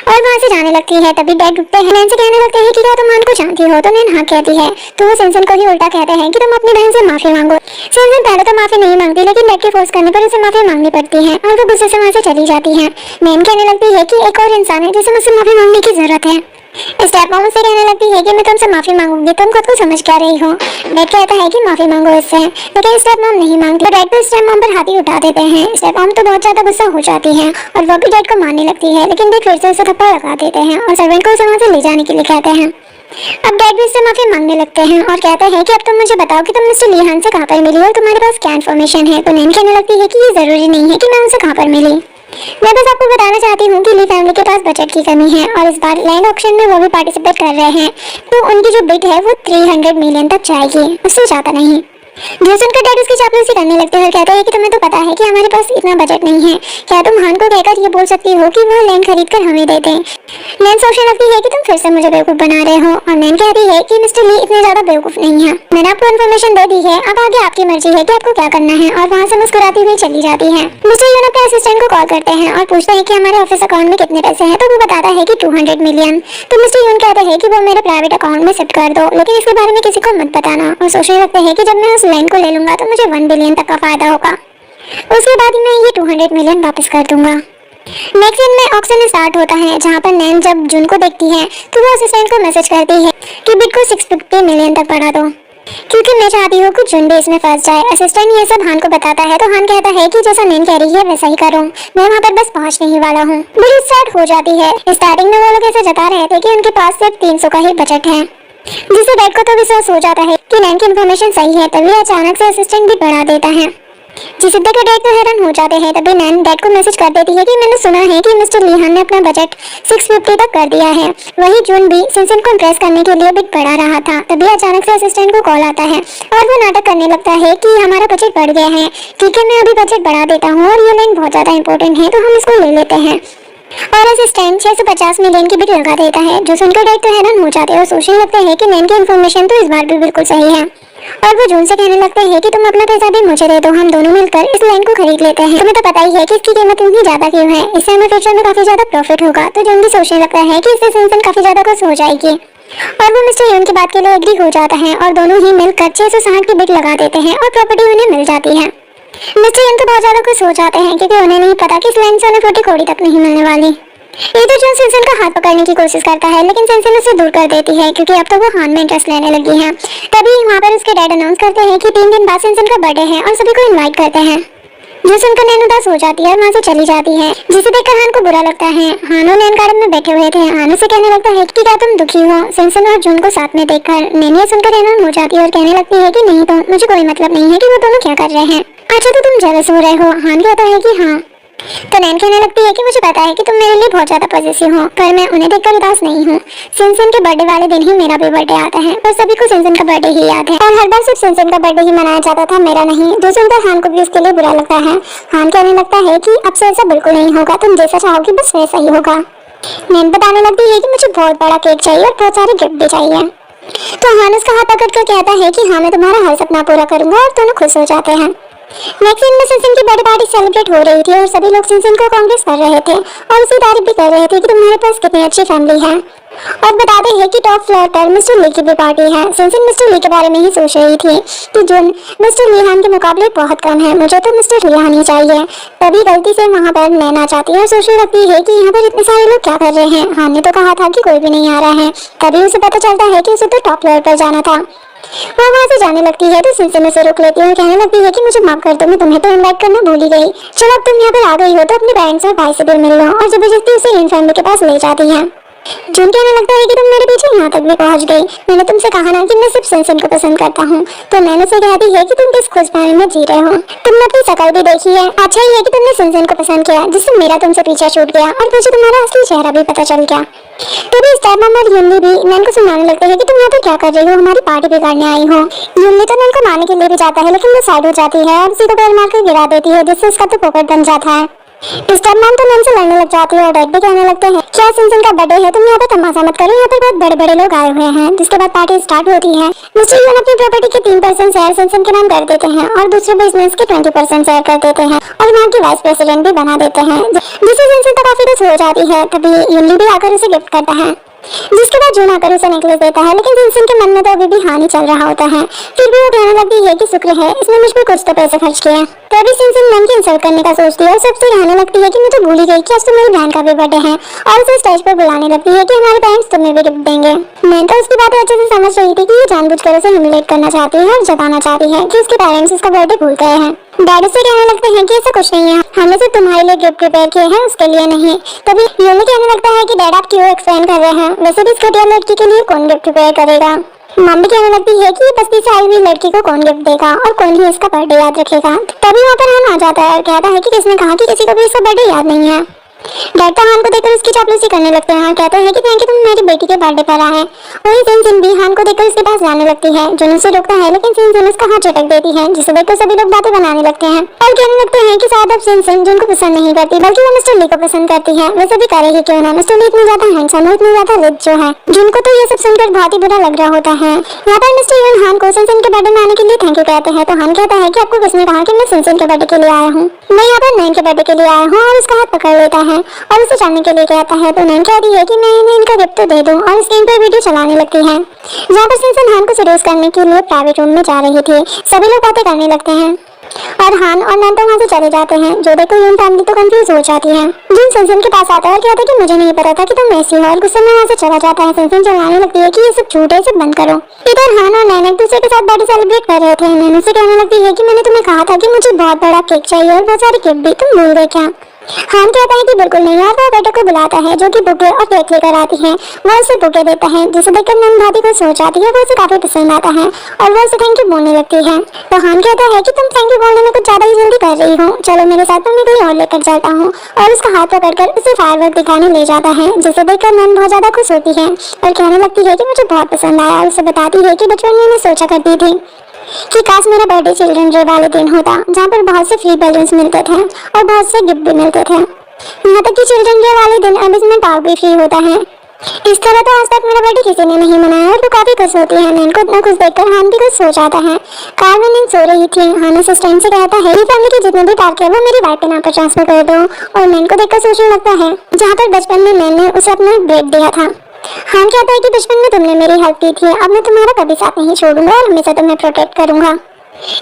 और वहाँ से जाने लगती है। तभी डैड उठते हैं, नैन से कहने लगते हैं कि क्या तुम हान को जानती हो। तो नैन हाँ कहती है। तो वो सिंसिन को ही उल्टा कहते हैं कि तुम अपनी बहन से माफी मांगो। सिंसिन पहले तो माफी नहीं मांगती, लेकिन डैड के फोर्स करने पर उसे माफी मांगनी पड़ती है और वो गुस्से से वहाँ से चली जाती है। नैन कहने लगती है कि एक और इंसान है जिसे मुझसे माफी मांगने की जरूरत है। स्टेप मॉम से कहने लगती है कि मैं तुमसे माफी मांगूंगी, तुम खुद को समझ क्या रही हो। डैड कहता है कि माफी मांगो इससे, लेकिन स्टेप मॉम नहीं मांगती। तो डैड तो स्टेप मॉम पर हाथ ही उठा देते हैं। स्टेप मॉम तो बहुत ज्यादा गुस्सा हो जाती है और वो भी डैड को मारने लगती है, लेकिन डैड फिर से उसे थप्पड़ लगा देते हैं और सर्वेंट को उसे वहाँ से ले जाने के लिए कहते हैं। अब डैड भी उससे माफी मांगने लगते हैं और कहते हैं कि अब तुम मुझे बताओ कि तुम मिस्टर ली हान से कहाँ पर मिली और तुम्हारे पास क्या इन्फॉर्मेशन है। तो नैन कहने लगती है कि ये जरूरी नहीं है कि मैं उनसे कहाँ पर मिली, मैं बस आपको बताना चाहती हूँ कि ली फैमिली के पास बजट की कमी है और इस बार लैंड ऑक्शन में वो भी पार्टिसिपेट कर रहे हैं, तो उनकी जो बिड है वो 300 मिलियन तक जाएगी, उससे ज्यादा नहीं। जो सुनकर डैड उसकी चापलूसी करने लगते हैं और कहते हैं कि तुम्हें तो पता है कि हमारे पास इतना बजट नहीं है, क्या तुम हान को कहकर ये बोल सकती हो कि वह लैंड खरीद कर हमें दे दें। नैन सोचने लगती है कि तुम फिर से मुझे बेवकूफ बना रहे हो, और नैन कहती है कि मिस्टर ली इतने ज्यादा बेवकूफ नहीं है, मैंने आपको इन्फॉर्मेशन दे दी है, अब आगे आपकी मर्जी है कि आपको क्या करना है। और वहाँ से मुस्कुराती हुई चली जाती है। मिस्टर यून अपने असिस्टेंट को कॉल करते हैं और पूछते हैं कि हमारे ऑफिस अकाउंट में कितने पैसे हैं। तो वो बताता है कि 200 मिलियन। तो मिस्टर यून कहते हैं कि वो मेरे प्राइवेट अकाउंट में शिफ्ट कर दो, लेकिन इसके बारे में किसी को मत बताना। और सोचने लगते हैं कि जब मैं उस लैंड को ले लूंगा तो मुझे 1 बिलियन तक का फायदा होगा, उसके बाद ही मैं ये 200 मिलियन वापस कर दूंगा। नेक्स्ट दिन में ऑक्शन स्टार्ट होता है, जहाँ पर नैन जब जून को देखती है तो वो असिस्टेंट को मैसेज करती है कि बिड को 650 मिलियन तक बढ़ा दो, क्योंकि मैं चाहती हूँ कि जून भी इसमें फंस जाए। असिस्टेंट ये सब हान को बताता है, तो हान कहता है कि जैसा नैन कह रही है वैसा ही करो, मैं वहाँ पर बस पहुँचने ही वाला हूँ। बिड स्टार्ट हो जाती है। स्टार्टिंग में वो लोग ऐसे जता रहे थे कि उनके पास सिर्फ 300 का ही बजट है, जिससे डैड को तो विश्वास हो जाता है कि नैन की इन्फॉर्मेशन सही है। तभी अचानक से असिस्टेंट भी बढ़ा देता है, जिसे देखकर डैड तो हैरान हो जाते हैं। तभी नैन डैड को मैसेज कर देती है कि मैंने सुना है कि मिस्टर ली हान ने अपना बजट 650 तक कर दिया है। वही जून भी सिंसिन को इम्प्रेस करने के लिए बिड बढ़ा रहा था। तभी अचानक से असिस्टेंट को कॉल आता है और वो नाटक करने लगता है कि हमारा बजट बढ़ गया है, ठीक है मैं अभी बजट बढ़ा देता हूँ और ये लाइन बहुत ज्यादा इंपॉर्टेंट है, तो हम इसको ले लेते हैं। और असिस्टेंट 650 मिलियन की बिड लगा देता है, जो सुनकर डैड तो हैरान हो जाते हैं और सोचने लगते हैं कि नैन की इन्फॉर्मेशन तो इस बार भी बिल्कुल सही है। और वो जून से कहने लगते हैं कि तुम अपना पैसा भी मुझे दे दो, हम दोनों मिलकर इस लैंड को खरीद लेते हैं। तुम्हें तो पता ही है कि इसकी कीमत इतनी ज्यादा क्यों है, इससे हमें फ्यूचर में काफी ज्यादा प्रॉफिट होगा। तो जून भी सोचने लगता है कि इससे सिंसिन काफी ज्यादा खुश हो जाएगी, और वो मिस्टर यून की बात के लिए एग्री हो जाता है और दोनों ही मिलकर 660 की बिड लगा देते हैं और प्रॉपर्टी उन्हें मिल जाती है। मिस्टर यून तो बहुत ज्यादा खुश हो जाते हैं, क्योंकि उन्हें नहीं पता कि इस लैंड से उन्हें 40 करोड़ तक नहीं मिलने वाली। ये तो जॉन सिंसिन का हाथ पकड़ने की कोशिश करता है, लेकिन सिंसिन उसे दूर कर देती है, क्योंकि अब तो वो हान में इंटरेस्ट लेने लगी है। तभी वहाँ पर उसके डैड अनाउंस करते हैं कि 3 दिन बाद सिंसिन का बर्थडे है और सभी को इनवाइट करते हैं। जो सुनकर नैन उदास हो जाती है और वहाँ से चली जाती है, जिसे देखकर हान को बुरा लगता है। हान और नैन गार्डन में बैठे हुए थे। हान उसे कहने लगता है कि क्या तुम दुखी हो सिंसिन और जून को साथ में देखकर। नैन ये सुनकर हैरान हो जाती है और कहने लगती है कि नहीं, तो मुझे कोई मतलब नहीं है कि वो दोनों क्या कर रहे हैं। अच्छा तो तुम जेलस हो रहे हो। हान कहता है कि हाँ। तो नैन कहने लगती है कि मुझे पता है कि तुम मेरे लिए बहुत ज्यादा पॉजिटिव हो, पर मैं उन्हें देखकर उदास नहीं हूँ। सिंसिन के बर्थडे वाले दिन ही मेरा भी बर्थडे आता है, पर सभी को सिंसिन का बर्थडे ही याद है, और हर बार सिर्फ सिंसिन का बर्थडे ही मनाया जाता था, मेरा नहीं। जो सुनकर हान को भी उसके लिए बुरा लगता है। हान कहने लगता है कि अब से ऐसा बिल्कुल नहीं होगा, तुम जैसा चाहोगी बस वैसा ही होगा। नैन बताने लगती है कि मुझे बहुत बड़ा केक चाहिए और बहुत सारे गिफ्ट भी चाहिए। तो हान उसका हाथ पकड़ कर कहता है कि हाँ मैं तुम्हारा हर सपना पूरा करूंगा, और दोनों खुश हो जाते हैं। नेक्स्ट दिन में सिंसिन की बर्थडे पार्टी सेलिब्रेट हो रही थी और सभी लोग सिंसिन को कांग्रेस कर रहे थे और उसी तारीफ भी कर रहे थे कि तुम्हारे पास कितनी अच्छी फैमिली है। और बताते हैं कि टॉप फ्लोर पर मिस्टर ली की भी पार्टी है। सिंसिन मिस्टर ली के बारे में ही सोच रही थी कि जून मिस्टर ली हान के मुकाबले बहुत कम है, मुझे तो मिस्टर ली हान ही चाहिए। तभी गलती से वहाँ पर नैन आ जाती है और सोचने लगती है कि यहाँ पर इतने सारे लोग क्या कर रहे हैं, हान ने तो कहा था कि कोई भी नहीं आ रहा है। तभी उसे पता चलता है कि उसे तो टॉप फ्लोर पर जाना था। वो वहाँ से जाने लगती है तो सिंसिन उसे रोक लेती है और कहने लगती है कि मुझे माफ कर दो, मैं तुम्हें तो इनवाइट करना भूल ही गई। चलो अब तुम यहाँ पर आ गई हो तो अपने पेरेंट्स और भाई से भी मिल लो, और जबरदस्ती उसे इन फैमिली के पास ले जाती है। जून कहने लगता है कि तुम मेरे पीछे यहाँ तक भी पहुँच गई। मैंने तुमसे कहा ना कि मैं सिर्फ सिनसिन को पसंद करता हूँ, तो नैन उसे कहती है कि तुम किस खुशफहमी में जी रहे हो। तुमने अपनी शक्ल भी देखी है। अच्छा ही है कि तुमने सिनसिन को पसंद किया, जिससे मेरा तुमसे पीछा छूट गया और मुझे तुम्हारा असली चेहरा भी पता चल गया। तभी स्टेप मम और युनली भी नैन को सुनाने लगते हैं कि तुम यहाँ पर क्या कर रही हो, हमारी पार्टी बिगाड़ने आई हो। युनली तो नैन को मारने के लिए भी जाता है, लेकिन वो साइड हो जाती है और उसी को पैर मार कर गिरा देती है, जिससे उसका तो पोपट बन जाता है। स्टेप मॉम तो नैन से लड़ने लग जाती है और डैड भी कहने लगते हैं क्या सिनसिन का बर्थडे है, तुम यहाँ पे तमाशा मत करो, यहाँ पर बहुत बड़े बड़े लोग आए हुए हैं। जिसके बाद पार्टी स्टार्ट होती है। मिस्टर यून अपनी प्रॉपर्टी के 3% शेयर सिनसिन के नाम कर देते हैं और दूसरे बिजनेस के 20% शेयर कर देते हैं और वहाँ की वाइस प्रेसिडेंट भी बना देते हैं, जिससे सिनसिन तो काफी खुश हो जाती है। तभी यूनली भी आकर उसे गिफ्ट करता है, जिसके बाद जून आकर उसे नेकलेस देता है, लेकिन सिनसिन के मन में तो अभी भी हानि चल रहा होता है। फिर भी वो कहने लगती है कि शुक्र है इसने मुझ पर कुछ तो पैसे खर्च किए। तभी सिनसिन नैन की इंसल्ट करने का सोचती है और सबसे कहने लगती है कि मैं तो भूल ही गई कि आज तो मेरी बहन का भी बर्थडे है, और उसे स्टेज पर बुलाने लगती है कि हमारे पेरेंट्स तुम्हें भी गिफ्ट देंगे। नैन तो उसकी बातें अच्छे से समझ रही थी कि ये जानबूझकर उसे ह्यूमिलेट करना चाहती है और जताना चाहती है कि उसके पेरेंट्स उसका बर्थडे भूल गए हैं। डैडी से कहने लगते हैं कि ऐसा कुछ नहीं है, हमने सिर्फ तुम्हारे लिए गिफ्ट प्रिपेयर किए हैं, उसके लिए नहीं। तभी यूनी कहने लगता है कि डैड आप क्यों एक्सप्लेन कर रहे हैं, वैसे भी इस घटिया लड़की के लिए कौन गिफ्ट प्रिपेयर करेगा। मम्मी कहने लगती है कि ये बस्ती से आई हुई लड़की को कौन गिफ्ट देगा और कौन ही इसका बर्थडे याद रखेगा। तभी वहाँ पर हान आ जाता है और कहता है कि किसने कहा कि किसी को भी इसका बर्थडे याद नहीं है। डैड तो हान को देखकर उसकी चापलूसी करने लगते हैं और कहते हैं कि थैंक यू तुम मेरी बेटी के बर्थडे पर आए। वही सिनसिन भी हान को देखकर उसके पास जाने लगती है, जो उसे रोकता है, लेकिन सिनसिन उसका हाथ झटक देती है, जिसे देखकर सभी लोग बातें बनाने लगते हैं और कहने लगते हैं कि शायद अब सिनसिन जून को पसंद नहीं करती बल्कि वो मिस्टर ली को पसंद करती है। वैसे भी करे ही क्यों ना, मिस्टर ली इतनी ज्यादा हैंडसम और इतनी ज्यादा रिच जो है। जून को तो ये सब सुनकर बहुत ही बुरा लग रहा होता है। यहाँ पर मिस्टर यून हान को सिनसिन के बर्थडे में आने के लिए थैंक यू कहते हैं, तो हान कहता है कि आपको किसने कहा कि मैं सिनसिन के बर्थडे के लिए आया हूँ। मैं यहाँ पर नैन के बर्थडे के लिए आया हूँ, और उसका हाथ पकड़ लेता है और उसे जानने के लिए कहता है। तो नैन कहती है कि मैं इन्हें इनका गिफ्ट तो दे दूं, और स्क्रीन पर वीडियो चलाने लगती है जहाँ पर सिनसिन हान को सीरियस करने के लिए प्राइवेट रूम में जा रही थी। सभी लोग बातें करने लगते हैं और हान और नैन तो वहाँ से चले जाते हैं, जो देखकर यून फैमिली तो कंफ्यूज हो जाती है। जून सिनसिन के पास आता है और कहता है कि मुझे नहीं पता था कि तुम ऐसी हो, और गुस्से में वहाँ से चला जाता है। सिनसिन चिल्लाने लगती है कि ये सब झूठ है, सब बंद करो। इधर हान और नैन एक दूसरे के साथ बर्थडे सेलिब्रेट कर रहे थे। नैन उसे कहने लगती है कि मैंने तुम्हें कहा था कि मुझे बहुत बड़ा केक चाहिए और बहुत सारी गिफ्ट भी, तुम भूल गए क्या। हान कहता है कि बिल्कुल नहीं, और वो बेटे को बुलाता है जो कि बुके और केक लेकर आती है। वो उसे बुके देता है, जिसे देखकर नैन बहुत ही खुश हो जाती है। वो उसे काफी पसंद आता है और वो उसे थैंक यू बोलने लगती है। तो हान कहता है कि तुम थैंक यू बोलने में कुछ ज्यादा ही जल्दी कर रही हो, चलो मेरे साथ, तो मैं कहीं और लेकर जाता हूँ। और उसका हाथ पकड़कर उसे फायरवर्क दिखाने ले जाता है, जिसे देखकर नैन बहुत ज्यादा खुश होती है और कहने लगती है कि मुझे बहुत पसंद आया। और उसे बताती है कि बचपन में मैं सोचा करती थी कि काश मेरा बर्थडे चिल्ड्रन डे वाले दिन होता, जहाँ पर बहुत से फ्री बैलून्स मिलते थे और बहुत से गिफ्ट भी मिलते थे। यहाँ तक कि चिल्ड्रन डे वाले दिन अम्यूजमेंट पार्क भी फ्री होता है। इस तरह तो आज तक मेरा बर्थडे किसी ने नहीं मनाया, और वो काफी खुश होती है। नैन को इतना खुश देखकर हान भी खुश हो जाता है। कार में नैन सो रही थी। हान असिस्टेंट से कहता है फैमिली के जितने भी पार्क है वो मेरी वाइफ के नाम पर ट्रांसफर कर दो। और नैन को देखकर सोचने लगता है जहाँ पर बचपन में नैन ने उसे अपना ब्रेक दिया था। हान कहता है कि बचपन में तुमने मेरी हेल्प की थी, अब मैं तुम्हारा कभी साथ नहीं छोड़ूंगा और हमेशा तुम्हें प्रोटेक्ट करूंगा।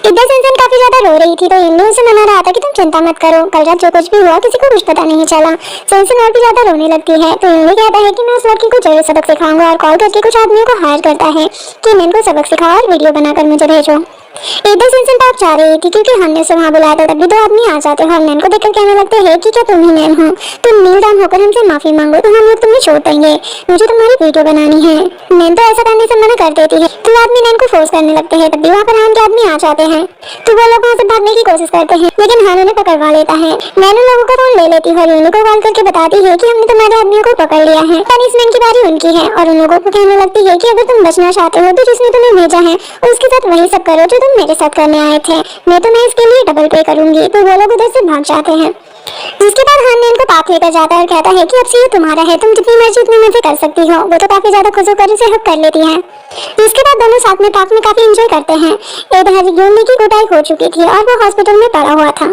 इधर सिनसिन काफी ज्यादा रो रही थी, तो यूनी उसे मना रहा था कि तुम चिंता मत करो, कल रात जो कुछ भी हुआ किसी को कुछ पता नहीं चला। सिनसिन और भी ज्यादा रोने लगती है, तो यूनी कहता है कि मैं उस लड़की को जरूर सबक सिखाऊंगा, और कॉल करके कुछ आदमियों को हायर करता है कि नैन को सबक सिखाओ और वीडियो बनाकर मुझे भेजो। इधर सिनसिन पार्क जा रही थी क्योंकि हमने उसे वहाँ बुलाया था। तभी दो आदमी आ जाते हैं और नैन को देखकर कहने लगते हैं कि क्या तुम ही नैन हो, तुम नील डाउन होकर हमसे माफी मांगो तो हम लोग तुम्हें छोड़ देंगे, मुझे तुम्हारी वीडियो बनानी है। नैन तो ऐसा करने से मना कर देती है, तो आदमी नैन को फोर्स करने लगते हैं। तभी वहाँ पर हान के आदमी आ जाते हैं, तो वो लोग वहाँ से भागने की कोशिश करते हैं, लेकिन हान उन्हें पकड़वा लेता है। नैन उन लोगों का फोन ले लेती है और यूनी को कॉल करके बताती है कि हमने तुम्हारे आदमियों को पकड़ लिया है, पनिशमेंट की बारी उनकी है। और उन लोगों को कहने लगती है कि अगर तुम बचना चाहते हो तो जिसने तुम्हें भेजा है उसके साथ वही सब करो जो तुम मेरे साथ करने आए थे, मैं तुम्हें इसके लिए डबल पे करूंगी। तो वो लोग उधर से भाग जाते हैं। जिसके बाद हान नैन को पार्क लेकर जाता है और कहता है कि अब से ये तुम्हारा है, तुम जितनी मर्जी उतनी मजे कर सकती हो। वो तो काफी ज्यादा खुश होकर उसे हक कर लेती है। जिसके बाद दोनों साथ में पार्क में काफी एंजॉय करते हैं। इधर यूनी की कुटाई हो चुकी थी और वो हॉस्पिटल में पड़ा हुआ था।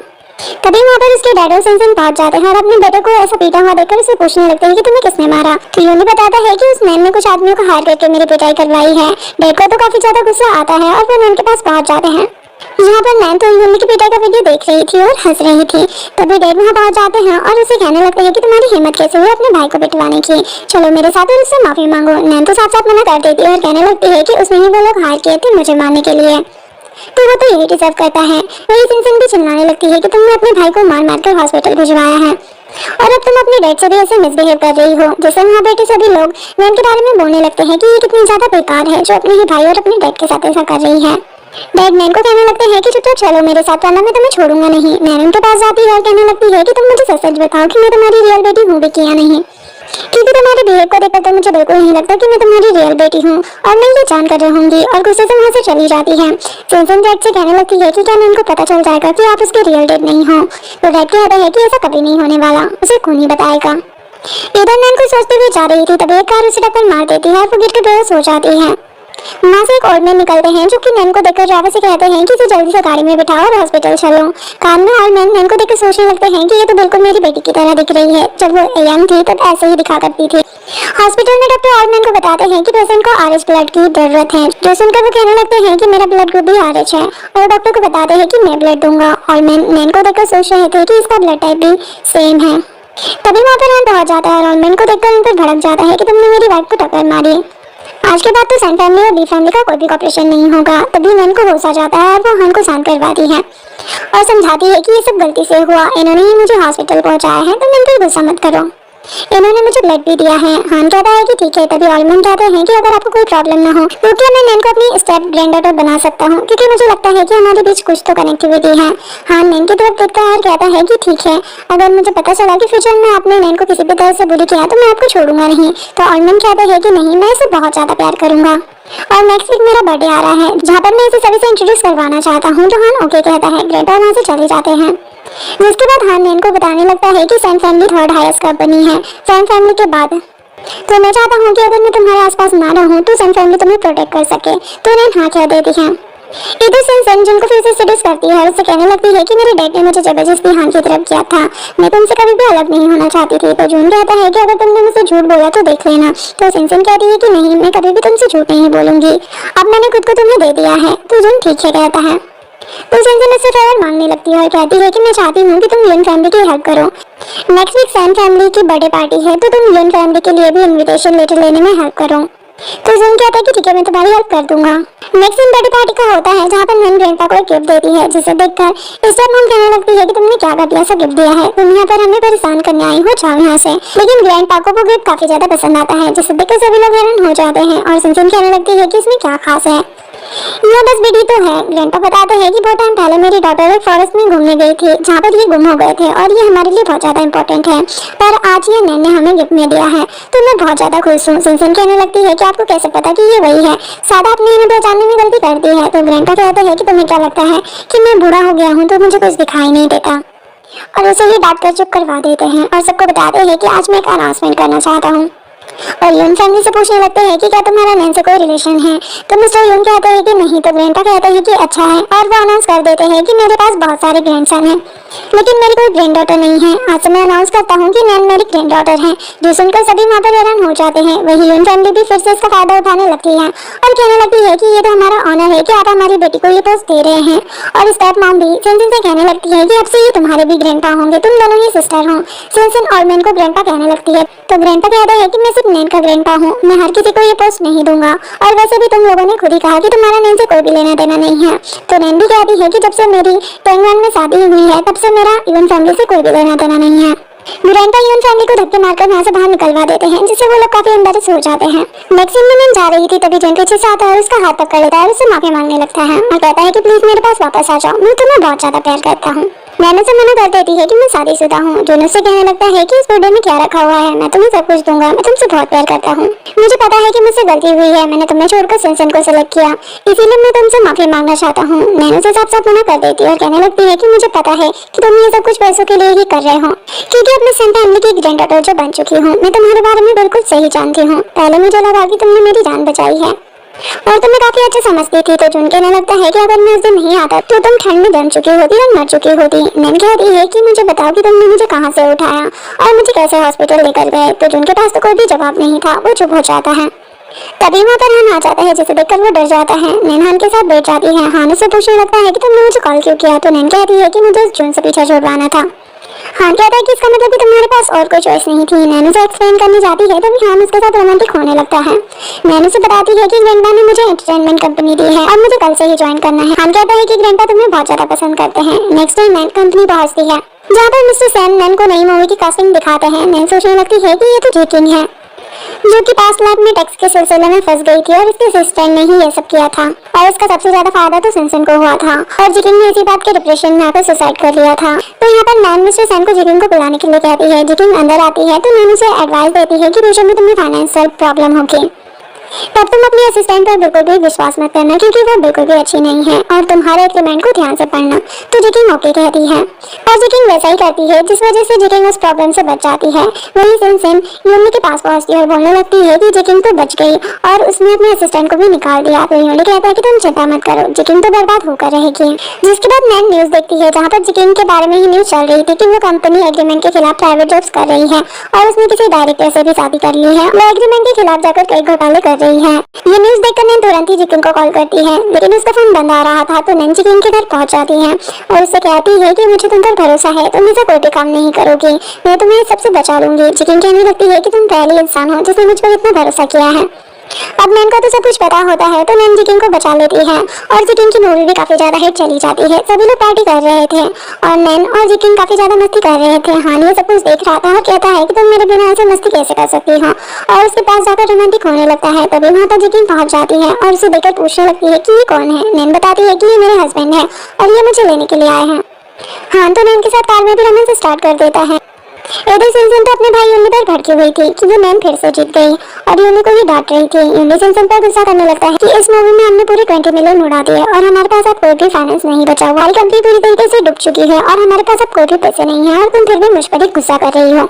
तभी वहाँ पर उसके डैड और सिनसिन पहुंच जाते हैं और अपने बेटे को ऐसा पीटा हुआ देखकर उसे पूछने लगते हैं कि तुम्हें किसने मारा। तो यूनी बताता है कि उस नैन ने कुछ आदमियों को हायर करके मेरी पिटाई करवाई है। डैड को तो काफी ज्यादा गुस्सा आता है और वो नैन के पास पहुंच जाते हैं। यहाँ पर नैन तो यूनी की पिटाई का वीडियो देख रही थी और हंस रही थी। तभी डैड वहाँ पहुंच जाते हैं और उसे कहने लगते हैं कि तुम्हारी हिम्मत कैसे हुई अपने भाई को पिटवाने की, चलो मेरे साथ और उससे माफी मांगो। नैन तो साफ साफ मना कर देती है और कहने लगती है कि उसने ही वो लोग हायर किए थे मुझे मारने के लिए, तो वो तो यही डिजर्व करता है। वही सिनसिन भी चिल्लाने लगती है कि तुमने अपने भाई को मार मार कर हॉस्पिटल भिजवाया है। और अब तुम अपने डैड से भी ऐसे मिसबिहेव कर रही हो, जैसे वहाँ बैठे सभी लोग नैन के बारे में बोलने लगते हैं कि ये कितनी ज्यादा बेकार है जो अपने ही भाई और अपने डैड के साथ ऐसा कर रही है। डैड नैन को कहने लगते हैं कि चुपचाप चलो मेरे साथ, वरना मैं तुम्हें छोड़ूंगा नहीं। नैन उनके पास जाती है और कहने लगती है कि तुम मुझे सच सच बताओ कि मैं तुम्हारी रियल बेटी हूँ भी कि या नहीं, क्योंकि तुम्हारे बिहेव को देखकर तो मुझे बिल्कुल नहीं लगता कि मैं तुम्हारी रियल बेटी हूँ और मैं ये जान कर रहूंगी। और गुस्से से वहाँ से चली जाती है। सिंसन डैड से कहने लगती है कि क्या नैन को पता चल जाएगा कि आप उसके रियल डैड नहीं हो, तो डैड कहता है कि ऐसा कभी नहीं होने वाला, उसे खून ही बताएगा। इधर नैन को सोचते हुए जा रही थी, तभी एक कार उसे टक्कर मार देती है और वो गिर के बेहोश हो जाती है। वहाँ से एक और मैन निकलते हैं जो कि नैन को देखकर ड्राइवर से कहते हैं कि इसे जल्दी से गाड़ी में बिठाओ और हॉस्पिटल चलो। कार में और नैन को देखकर सोचने लगते हैं कि ये तो बिल्कुल मेरी बेटी की तरह दिख रही है, जब वो यंग थी तब ऐसे ही दिखा करती थी। हॉस्पिटल में डॉक्टर और नैन को बताते हैं कि पेशेंट को आरएच ब्लड की जरूरत है, जो सुनकर वो कहने लगते हैं कि मेरा ब्लड ग्रुप भी आरएच है, और डॉक्टर को बताते हैं कि मैं ब्लड दूंगा। और नैन को देखकर सोच रहे थे कि इसका ब्लड टाइप भी सेम है। तभी वहाँ पर पहुंच जाता है और नैन को देखकर उन पर भड़क जाता है कि तुमने मेरी वाइफ को टक्कर मारी। आज के बाद तो सन फैमिली और बी फैमिली का कोई भी कॉपरेशन नहीं होगा। तभी नैन को होश आ जाता है और वो हान को शांत करवाती है और समझाती है कि ये सब गलती से हुआ, इन्होंने ही मुझे हॉस्पिटल पहुंचाया है, तो नैन पर गुस्सा मत करो, इन्होंने मुझे ब्लड भी दिया है। हान कहता है कि ठीक है। तभी ऑलमैन कहते हैं कि अगर आपको कोई प्रॉब्लम ना हो तो क्या मैं नैन को अपनी स्टेप ग्रैंडडॉटर बना सकता हूँ, क्योंकि मुझे लगता है कि हमारे बीच कुछ तो कनेक्टिविटी है। हान नैन की तरफ देखता है और कहता है कि ठीक है, अगर मुझे पता चला कि फ्यूचर में आपने नैन को किसी भी तरह से बुली किया तो मैं आपको छोड़ूंगा नहीं। तो ऑलमैन कहते हैं कि नहीं, मैं इसे बहुत ज्यादा प्यार करूंगा। और नेक्स्ट वीक मेरा बर्थडे आ रहा है, जहाँ पर मैं इसे सभी से इंट्रोड्यूस करवाना चाहता हूँ। जो हान ओके कहता है, ग्रेटा वहाँ से चले जाते हैं। जिसके बाद हान नैन को बताने लगता है कि सन फैमिली थर्ड हाईएस्ट कंपनी है सन फैमिली के बाद, तो मैं चाहता हूँ कि अगर मैं तुम्हारे आसपास ना रहूँ तो सन फैमिली तुम्हें प्रोटेक्ट कर सके। तो नैन हाँ कह देती है। इधर सन जिनको फिर से सीरियस करती है और उससे कहने लगती है कि मेरे डैड ने मुझे जबरदस्ती हान की तरफ किया था, मैं तुमसे कभी भी अलग नहीं होना चाहती थी। तो जून कहता है कि अगर तुमने मुझसे झूठ बोला तो देख लेना। तो सिंसन कहती है कि नहीं, मैं कभी भी तुमसे झूठ नहीं बोलूंगी, अब मैंने खुद को तुम्हें दे दिया है। तो जून ठीक है कहता है। तो सिंसन उससे फेवर मांगने लगती है और कहती है कि मैं चाहती हूँ कि तुम यून फैमिली की हेल्प करो। नेक्स्ट वीक सन फैमिली की बर्थडे पार्टी है, तो तुम यून फैमिली के लिए भी इनविटेशन लेटर लेने में हेल्प करो। तो जून कहता है कि ठीक है, मैं तुम्हारी हेल्प कर दूंगा। नेक्स्ट दिन बर्थडे पार्टी का होता है, जहाँ पर नैन ग्रैंडपा को एक गिफ्ट देती है, जिसे देखकर इस मॉम कहने लगती है कि तुमने क्या कर दिया, सा गिफ्ट दिया है, तुम यहाँ पर हमें परेशान करने आई हो, जाओ यहाँ से। लेकिन ग्रैंडपा को वो गिफ्ट काफी ज्यादा पसंद आता है, जिसे देखकर सभी लोग हैरान हो जाते हैं और सिंसन कहने लगती है कि इसमें क्या खास है, यह बस बेटी तो है। ग्रैंडपा बताते हैं कि बहुत टाइम पहले मेरी डॉटर एक फॉरेस्ट में घूमने गई थी, जहाँ पर ये गुम हो गए थे, और ये हमारे लिए बहुत ज्यादा इंपॉर्टेंट है, पर आज ये नैन ने हमें गिफ्ट में दिया है, तो मैं बहुत ज्यादा खुश हूँ। सिंसन कहने लगती है कि आपको कैसे पता कि ये वही है, शायद आपने इन्हें पहचानने में गलती कर दी है। तो ग्रैंडपा कहते हैं कि तुम्हें क्या लगता है कि मैं बूढ़ा हो गया हूँ तो मुझे कुछ दिखाई नहीं देता, और उसे ही डांट कर चुप करवा देते हैं और सबको बताते हैं कि आज मैं एक अनाउंसमेंट करना चाहता हूँ। और यून फैमिली से पूछने लगते हैं कि क्या तुम्हारा नैन से कोई रिलेशन है। तो मिस्टर यून कहते हैं कि नहीं। तो ग्रैंडपा कहते हैं कि अच्छा है, और वो अनाउंस कर देते हैं कि मेरे पास बहुत सारे ग्रैंडसन हैं, लेकिन मेरी कोई ग्रैंड डॉटर नहीं है। आज से मैं अनाउंस करता हूँ कि नैन मेरी ग्रैंड डॉटर है, जो सुनकर सभी वहाँ पर हैरान हो जाते हैं। वही यून फैमिली भी फिर से इसका फायदा उठाने लगती है और कहने लगती है कि ये तो हमारा ऑनर है कि आप हमारी बेटी को ये पोस्ट दे रहे हैं। और स्टेप मॉम भी सिंसन से कहने लगती है कि अब से ये तुम्हारे भी ग्रैंडपा होंगे, तुम दोनों ही सिस्टर हो। सिंसन और नैन को ग्रैंडपा कहने लगती है। तो ग्रैंडपा कहता है कि मैं सिर्फ नैन का ग्रैंडपा हूँ, मैं हर किसी को ये पोस्ट नहीं दूंगा, और वैसे भी तुम लोगों ने खुद ही कहा कि तुम्हारा नैन से कोई भी लेना देना नहीं है। तो नैन भी कहती है कि जब से मेरी टेंगवान में शादी हुई है तब से मेरा यून फैमिली से कोई भी लेना देना नहीं है। ग्रैंडपा यून फैमिली को धक्के मारकर वहाँ से बाहर निकलवा देते हैं, जिससे वो लोग काफी एम्बैरेस हो जाते हैं। नेक्स्ट दिन में नैन जा रही थी, तभी जन पीछे से आता है और उसका हाथ पकड़ लेता है और उससे माफी मांगने लगता है और कहता है कि प्लीज मेरे पास वापस आ जाओ, मैं तुम्हें बहुत ज्यादा प्यार करता हूँ। नैन उसे मना कर देती है कि मैं शादीशुदा हूँ। जोन उससे कहने लगता है कि इस बर्थडे में क्या रखा हुआ है, मैं तुम्हें सब कुछ दूंगा, मैं तुमसे बहुत प्यार करता हूँ। मुझे पता है कि मुझसे गलती हुई है, मैंने तुम्हें छोड़कर सिंसन को सेलेक्ट किया, इसीलिए मैं तुमसे माफी मांगना चाहता हूँ। नैन उसे साफ साफ मना कर देती है और कहने लगती है कि मुझे पता है कि तुम ये सब कुछ पैसों के लिए ही कर रहे हो, क्योंकि अपने सन फैमिली की ग्रैंड डॉटर जो बन चुकी हूँ, मैं तुम्हारे बारे में बिल्कुल सही जानती हूँ। पहले मुझे लगा कि तुमने मेरी जान बचाई है और तुम्हें काफी अच्छा समझती थी। तो जून कहने लगता है कि अगर मैं उस दिन नहीं आता तो तुम ठंड में जम चुकी होती और मर चुकी होती। नैन कहती है कि मुझे बताओ कि तुमने मुझे कहाँ से उठाया और मुझे कैसे हॉस्पिटल लेकर गए। तो जून के पास तो कोई भी जवाब नहीं था, वो चुप हो जाता है। तभी वहाँ पर हान आ जाता है, जिसे देखकर वो डर जाता है। नैन हान के साथ बैठ जाती है। हान उससे पूछने लगता है कि तुमने मुझे कॉल क्यों किया। तो नैन कहती है कि मुझे जून से पीछा छुड़वाना था। हान कहता है कि इसका मतलब कि तुम्हारे पास और कोई चॉइस नहीं थी। नैनो से एक्सप्लेन करने जाती है तभी हान उसके साथ रोमांटिक होने लगता है। नैनो से बताती है कि ग्रैंडपा ने मुझे एंटरटेनमेंट कंपनी दी है और मुझे कल से ही ज्वाइन करना है। हान कहता है कि ग्रैंडपा तुम्हें बहुत ज्यादा पसंद करते हैं। नेक्स्ट टाइम नैन कंपनी पहुंचती है जहाँ पर मिस्टर सैन नैन को नई मूवी की कास्टिंग दिखाते हैं। नैन सोचने लगती है कि ये तो चीटिंग है, जो कि पास्ट लाइफ में टैक्स के सिलसिले में फंस गई थी और उसके असिस्टेंट ने ही ये सब किया था और इसका सबसे ज्यादा फायदा तो सिंसन को हुआ था और जिकिंग ने इसी बात के डिप्रेशन में आकर सुसाइड कर लिया था। तो यहाँ पर नैन मिस्टर सैन को जिकिंग को बुलाने के लिए कहती है। जिकिंग अंदर आती है तो नैन उसे एडवाइस देती है कि फ्यूचर में तुम्हें फाइनेंशियल प्रॉब्लम होगी, तब तुम अपने असिस्टेंट पर बिल्कुल भी विश्वास मत करना क्योंकि वो बिल्कुल भी अच्छी नहीं है और तुम्हारे एग्रीमेंट को ध्यान से पढ़ना। तो जिकिंग ओके कहती है और जिकिंग वैसा ही करती है जिस वजह से जिकिंग उस प्रॉब्लम से बच जाती है। वही सिंसन यूनी के पास पहुंचती है और बोलने लगती है कि जिकिंग तो बच गई और उसने अपने असिस्टेंट को भी निकाल दिया। तो यूनी कहता है कि तुम चिंता मत करो, जिकिंग तो बर्बाद होकर रहेगी। जिसके बाद नैन न्यूज देखती है जहाँ पर जिकिंग के बारे में ही न्यूज चल रही थी कि वो कंपनी एग्रीमेंट के खिलाफ प्राइवेट जॉब्स कर रही है और उसने किसी डायरेक्टर से भी शादी कर ली है। वो एग्रीमेंट के खिलाफ जाकर कई घोटाले कर रही है। ये न्यूज देखकर नैन तुरंत ही जिकिंग को कॉल करती है लेकिन उसका फोन बंद आ रहा था। तो नैन जिकिंग के घर पहुंच जाती है और उससे कहती है कि मुझे तुम पर भरोसा है, तुम मुझे कोई भी काम नहीं करोगी, मैं तुम्हें सबसे बचा लूंगी। जिकिंग कहने लगती है कि तुम पहली इंसान हो जिसने मुझ पर इतना भरोसा किया है। अब नैन का तो सब कुछ पता होता है तो नैन जिकिंग को बचा लेती है और जिकिंग की मूवी भी काफी ज्यादा हिट चली जाती है। सभी लोग पार्टी कर रहे थे और नैन और जिकिंग काफी ज्यादा मस्ती कर रहे थे। हान ये सब कुछ देख रहा था और कहता है कि तुम मेरे बिना ऐसे मस्ती कैसे कर सकती हो और उसके पास जाकर रोमांटिक होने लगता है। तभी वहाँ पर जिकिंग पहुंच जाती है और उसे देखकर पूछने लगती है कि ये कौन है। नैन बताती है कि ये मेरे हस्बैंड है और ये मुझे लेने के लिए आए हैं। हान तो नैन के साथ कार में भी रोमांस स्टार्ट कर देता है। इधर सिंसन तो अपने भाई यूनी पर भड़की हुई थी कि वो नैन फिर से जीत गई और यूनी को ही डांट रही थी। यूनी सिंसन पर गुस्सा करने लगता है कि इस मूवी में हमने पूरे 20 मिलियन उड़ा दिए और हमारे पास अब कोई भी फाइनेंस नहीं बचा हुआ। हमारी कंपनी पूरी तरीके से डूब चुकी है और हमारे पास अब कोई भी पैसे नहीं है और तुम फिर भी मुझ पर ही गुस्सा कर रही हो।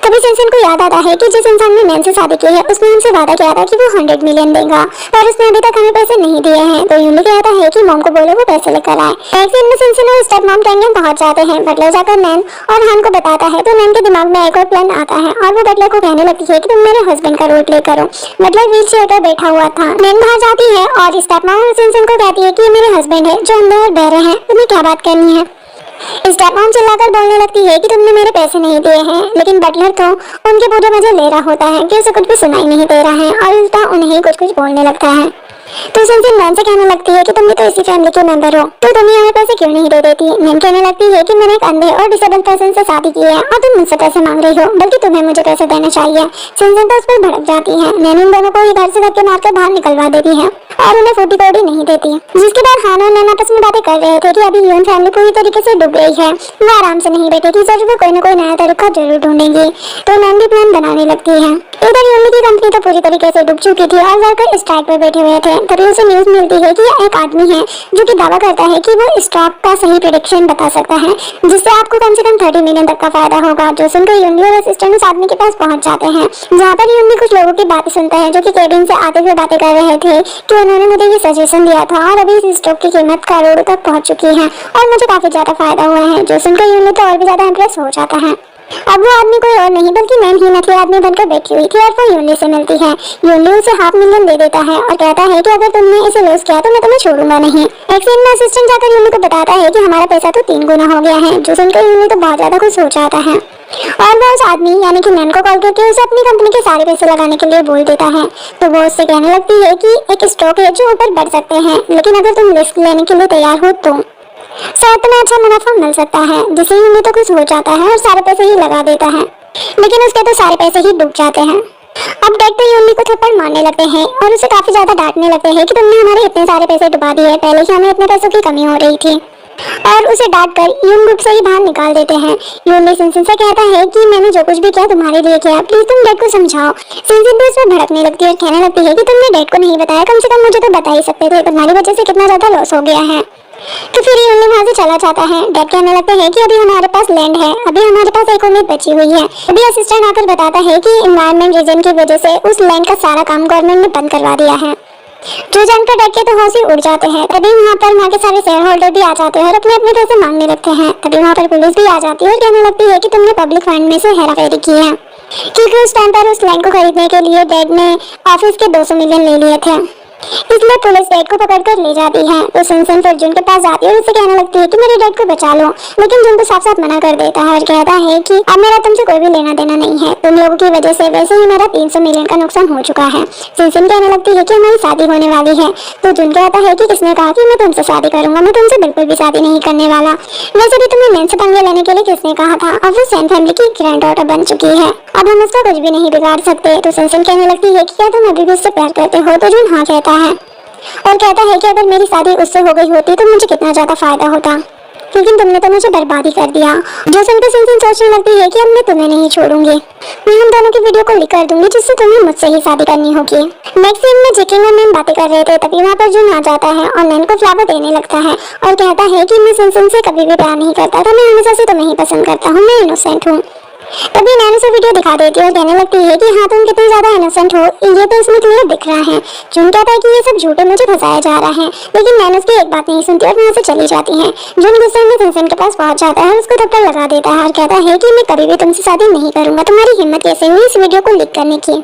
तभी सिंसन को याद आता है कि जिस इंसान ने नैन से शादी की है उसने हमसे वादा किया था कि वो 100 मिलियन देगा और उसने अभी तक हमें पैसे नहीं दिए हैं। तो यूनी कहता है कि मॉम को बोलो वो पैसे लेकर आए। एक दिन में सिंसन और स्टेप मॉम कैंगन पहुंच जाते हैं। बटलर जाकर नैन और हान को बताता है तो नैन के दिमाग में एक और प्लान आता है और वो बटलर को कहने लगती है कि तुम मेरे हस्बैंड का रोल प्ले करो। बटलर व्हील चेयर पर बैठा हुआ था। नैन बाहर जाती है और स्टेप मॉम और सिंसन को कहती है कि ये मेरे हस्बैंड है जो अंदर और बहरे हैं, तुम्हें क्या बात करनी है। स्टेप मॉम चिल्लाकर बोलने लगती है कि तुमने मेरे पैसे नहीं दिए हैं लेकिन बटलर तो उनके पूरे मजे ले रहा होता है कि उसे कुछ भी सुनाई नहीं दे रहा है और उल्टा उन्हें कुछ कुछ बोलने लगता है। तो सिंसन नैन से कहने लगती है कि तुम भी तो इसी फैमिली के मेंबर हो तो तुम्हें हमें पैसे क्यों नहीं दे देती। नैन कहने लगती है कि मैंने एक अंधे और डिसेबल पर्सन से शादी की है और तुम मुझसे पैसे मांग रही हो, बल्कि तुम्हें मुझे पैसे देना चाहिए। सिंसन तो उस पर भड़क जाती है। नैन उन दोनों को ही घर से धक्के मारकर बाहर निकलवा देती है और उन्हें फूटी कौड़ी नहीं देती। जिसके बाद हान और नैन आपस में बातें कर रहे थे कि अभी यून फैमिली पूरी तरीके से डूब गई है, वो आराम से नहीं बैठेगी, जरूर वो कोई न कोई नया तरीका जरूर ढूंढेगी। तो नैन भी प्लान बनाने लगती है। इधर यूनी की कंपनी तो पूरी तरीके से डूब चुकी थी और वर्कर स्ट्राइक पर बैठे हुए थे। तभी उसे न्यूज मिलती है कि एक आदमी है जो कि दावा करता है कि वो स्टॉक का सही प्रेडिक्शन बता सकता है जिससे आपको कम से कम 30 मिलियन तक का फायदा होगा। जो सुनकर यूनी और असिस्टेंट उस आदमी के पास पहुंच जाते हैं जहाँ पर यूनी कुछ लोगों की बातें सुनता है जो कि केबिन से आते हुए बातें कर रहे थे कि उन्होंने मुझे ये सजेशन दिया था और अभी इस स्टॉक की कीमत करोड़ों तक पहुंच चुकी है और मुझे काफी ज्यादा फायदा हुआ है। जो सुनकर यूनी तो और भी ज्यादा इंप्रेस हो जाता है। अब वो आदमी कोई और नहीं बल्कि नैन ही नकली आदमी बनकर बैठी हुई थी और वो यूनी से मिलती है। यूनी उसे ½ मिलियन दे देता है और कहता है कि अगर तुमने इसे लूज किया तो मैं तुम्हें छोड़ूंगा नहीं। एक सीन में असिस्टेंट जाकर यूनी को बताता है कि हमारा पैसा तो 3 गुना हो गया है। जो सुनकर यूनी तो बहुत ज्यादा खुश हो जाता है और वो उस आदमी यानी कि नैन को कॉल करके उसे अपनी कंपनी के सारे पैसे लगाने के लिए बोल देता है। तो वो उससे कहने लगती है कि एक स्टॉक है जो ऊपर बढ़ सकते हैं लेकिन अगर तुम रिस्क लेने के लिए तैयार हो तो शायद तुम्हें अच्छा मुनाफा मिल सकता है। जिससे यूनी तो खुश हो जाता है और सारे पैसे ही लगा देता है लेकिन उसके तो सारे पैसे ही डूब जाते हैं। अब डैड तो यूनी को थप्पड़ मारने लगते हैं और उसे काफी ज्यादा डांटने लगते हैं कि तुमने हमारे इतने सारे पैसे डुबा दिए, पहले ही हमें इतने पैसों की कमी हो रही थी और उसे डांट कर यून ग्रुप से ही बाहर निकाल देते हैं। यूनी सिंसन से कहता है कि मैंने जो कुछ भी किया तुम्हारे लिए किया, प्लीज तुम डैड को समझाओ। सिंसन भी उसमें भड़कने लगती है और कहने लगती है कि तुमने डैड को नहीं बताया, कम से कम मुझे तो बता ही सकते थे, तुम्हारी वजह से कितना ज्यादा लॉस हो गया है। तो फिर यूनी वहाँ से चला जाता है। डैड कहने लगते हैं कि अभी हमारे पास लैंड है, अभी हमारे पास एक उम्मीद बची हुई है। अभी असिस्टेंट आकर बताता है कि एनवायरनमेंट रीजन की वजह से उस लैंड का सारा काम गवर्नमेंट ने बंद करवा दिया है। जो जानकर डैड के तो होश ही उड़ जाते हैं। तभी वहाँ के सारे शेयर होल्डर भी आ जाते हैं और अपने अपने पैसे मांगने लगते हैं। तभी वहाँ पर पुलिस भी आ जाती है और कहने लगती है कि तुमने पब्लिक फंड में से हेराफेरी की है क्योंकि उस टाइम पर उस लैंड को खरीदने के लिए डैड ने ऑफिस के 200 मिलियन ले लिए थे। इसलिए पुलिस डैड को पकड़कर ले जाती है। तो सिनसिन फिर जुन के पास जाती है और उससे कहने लगती है कि मेरे डैड को बचा लो, लेकिन जुन तो साफ साफ मना कर देता है और कहता है कि अब मेरा तुमसे कोई भी लेना देना नहीं है, तुम लोगों की वजह से वैसे ही मेरा 300 मिलियन का नुकसान हो चुका है। सिनसिन कहने लगती है कि हमारी शादी होने वाली है। तो जुन कहता है कि किसने कहा कि मैं तुमसे शादी करूंगा, मैं तुमसे बिल्कुल भी शादी नहीं करने वाला। वैसे भी तुम्हें नैन से पंगे लेने के लिए किसने कहा था, अब वो सेन फैमिली की ग्रैंड डॉटर बन चुकी है, अब हम उसका कुछ भी नहीं बिगाड़ सकते। तो सिनसिन कहने लगती है कि क्या तुम अभी भी उससे प्यार करते हो। तो जुन हाँ कहता है और कहता है कि अगर मेरी शादी उससे हो गई होती तो मुझे कितना ज्यादा फायदा होता, लेकिन तुमने तो मुझे बर्बादी कर दिया। जो सुनकर सिनसिन सोचने लगती है कि अब मैं तुम्हें नहीं छोड़ूंगी, मैं हम दोनों की वीडियो को लिख कर दूंगी जिससे तुम्हें मुझसे ही शादी करनी होगी। नेक्स्ट सीन में जिकिंग और नैन बातें कर रहे थे, तभी वहाँ पर जुन आ जाता है और नैन को फ्लावर देने लगता है और कहता है कि मैं सिनसिन से कभी भी प्यार नहीं करता था, मैं हमेशा से तुम्हें ही पसंद करता हूँ, मैं इनोसेंट हूँ। तभी नैन उसे वीडियो दिखा देती है और कहने लगती है कि हाँ तुम कितनी ज्यादा इनोसेंट हो, ये तो इसमें क्लियर दिख रहा है। जुन कहता है कि ये सब झूठे मुझे फंसाया जा रहा है, लेकिन नैन उसकी एक बात नहीं सुनती और वहाँ से चली जाती है। जुन गुस्से में सिनसिन के पास पहुंच जाता है और उसको थप्पड़ लगा देता है और कहता है कि मैं कभी भी तुमसे शादी नहीं करूंगा, तुम्हारी हिम्मत कैसे हुई इस वीडियो को लीक करने की।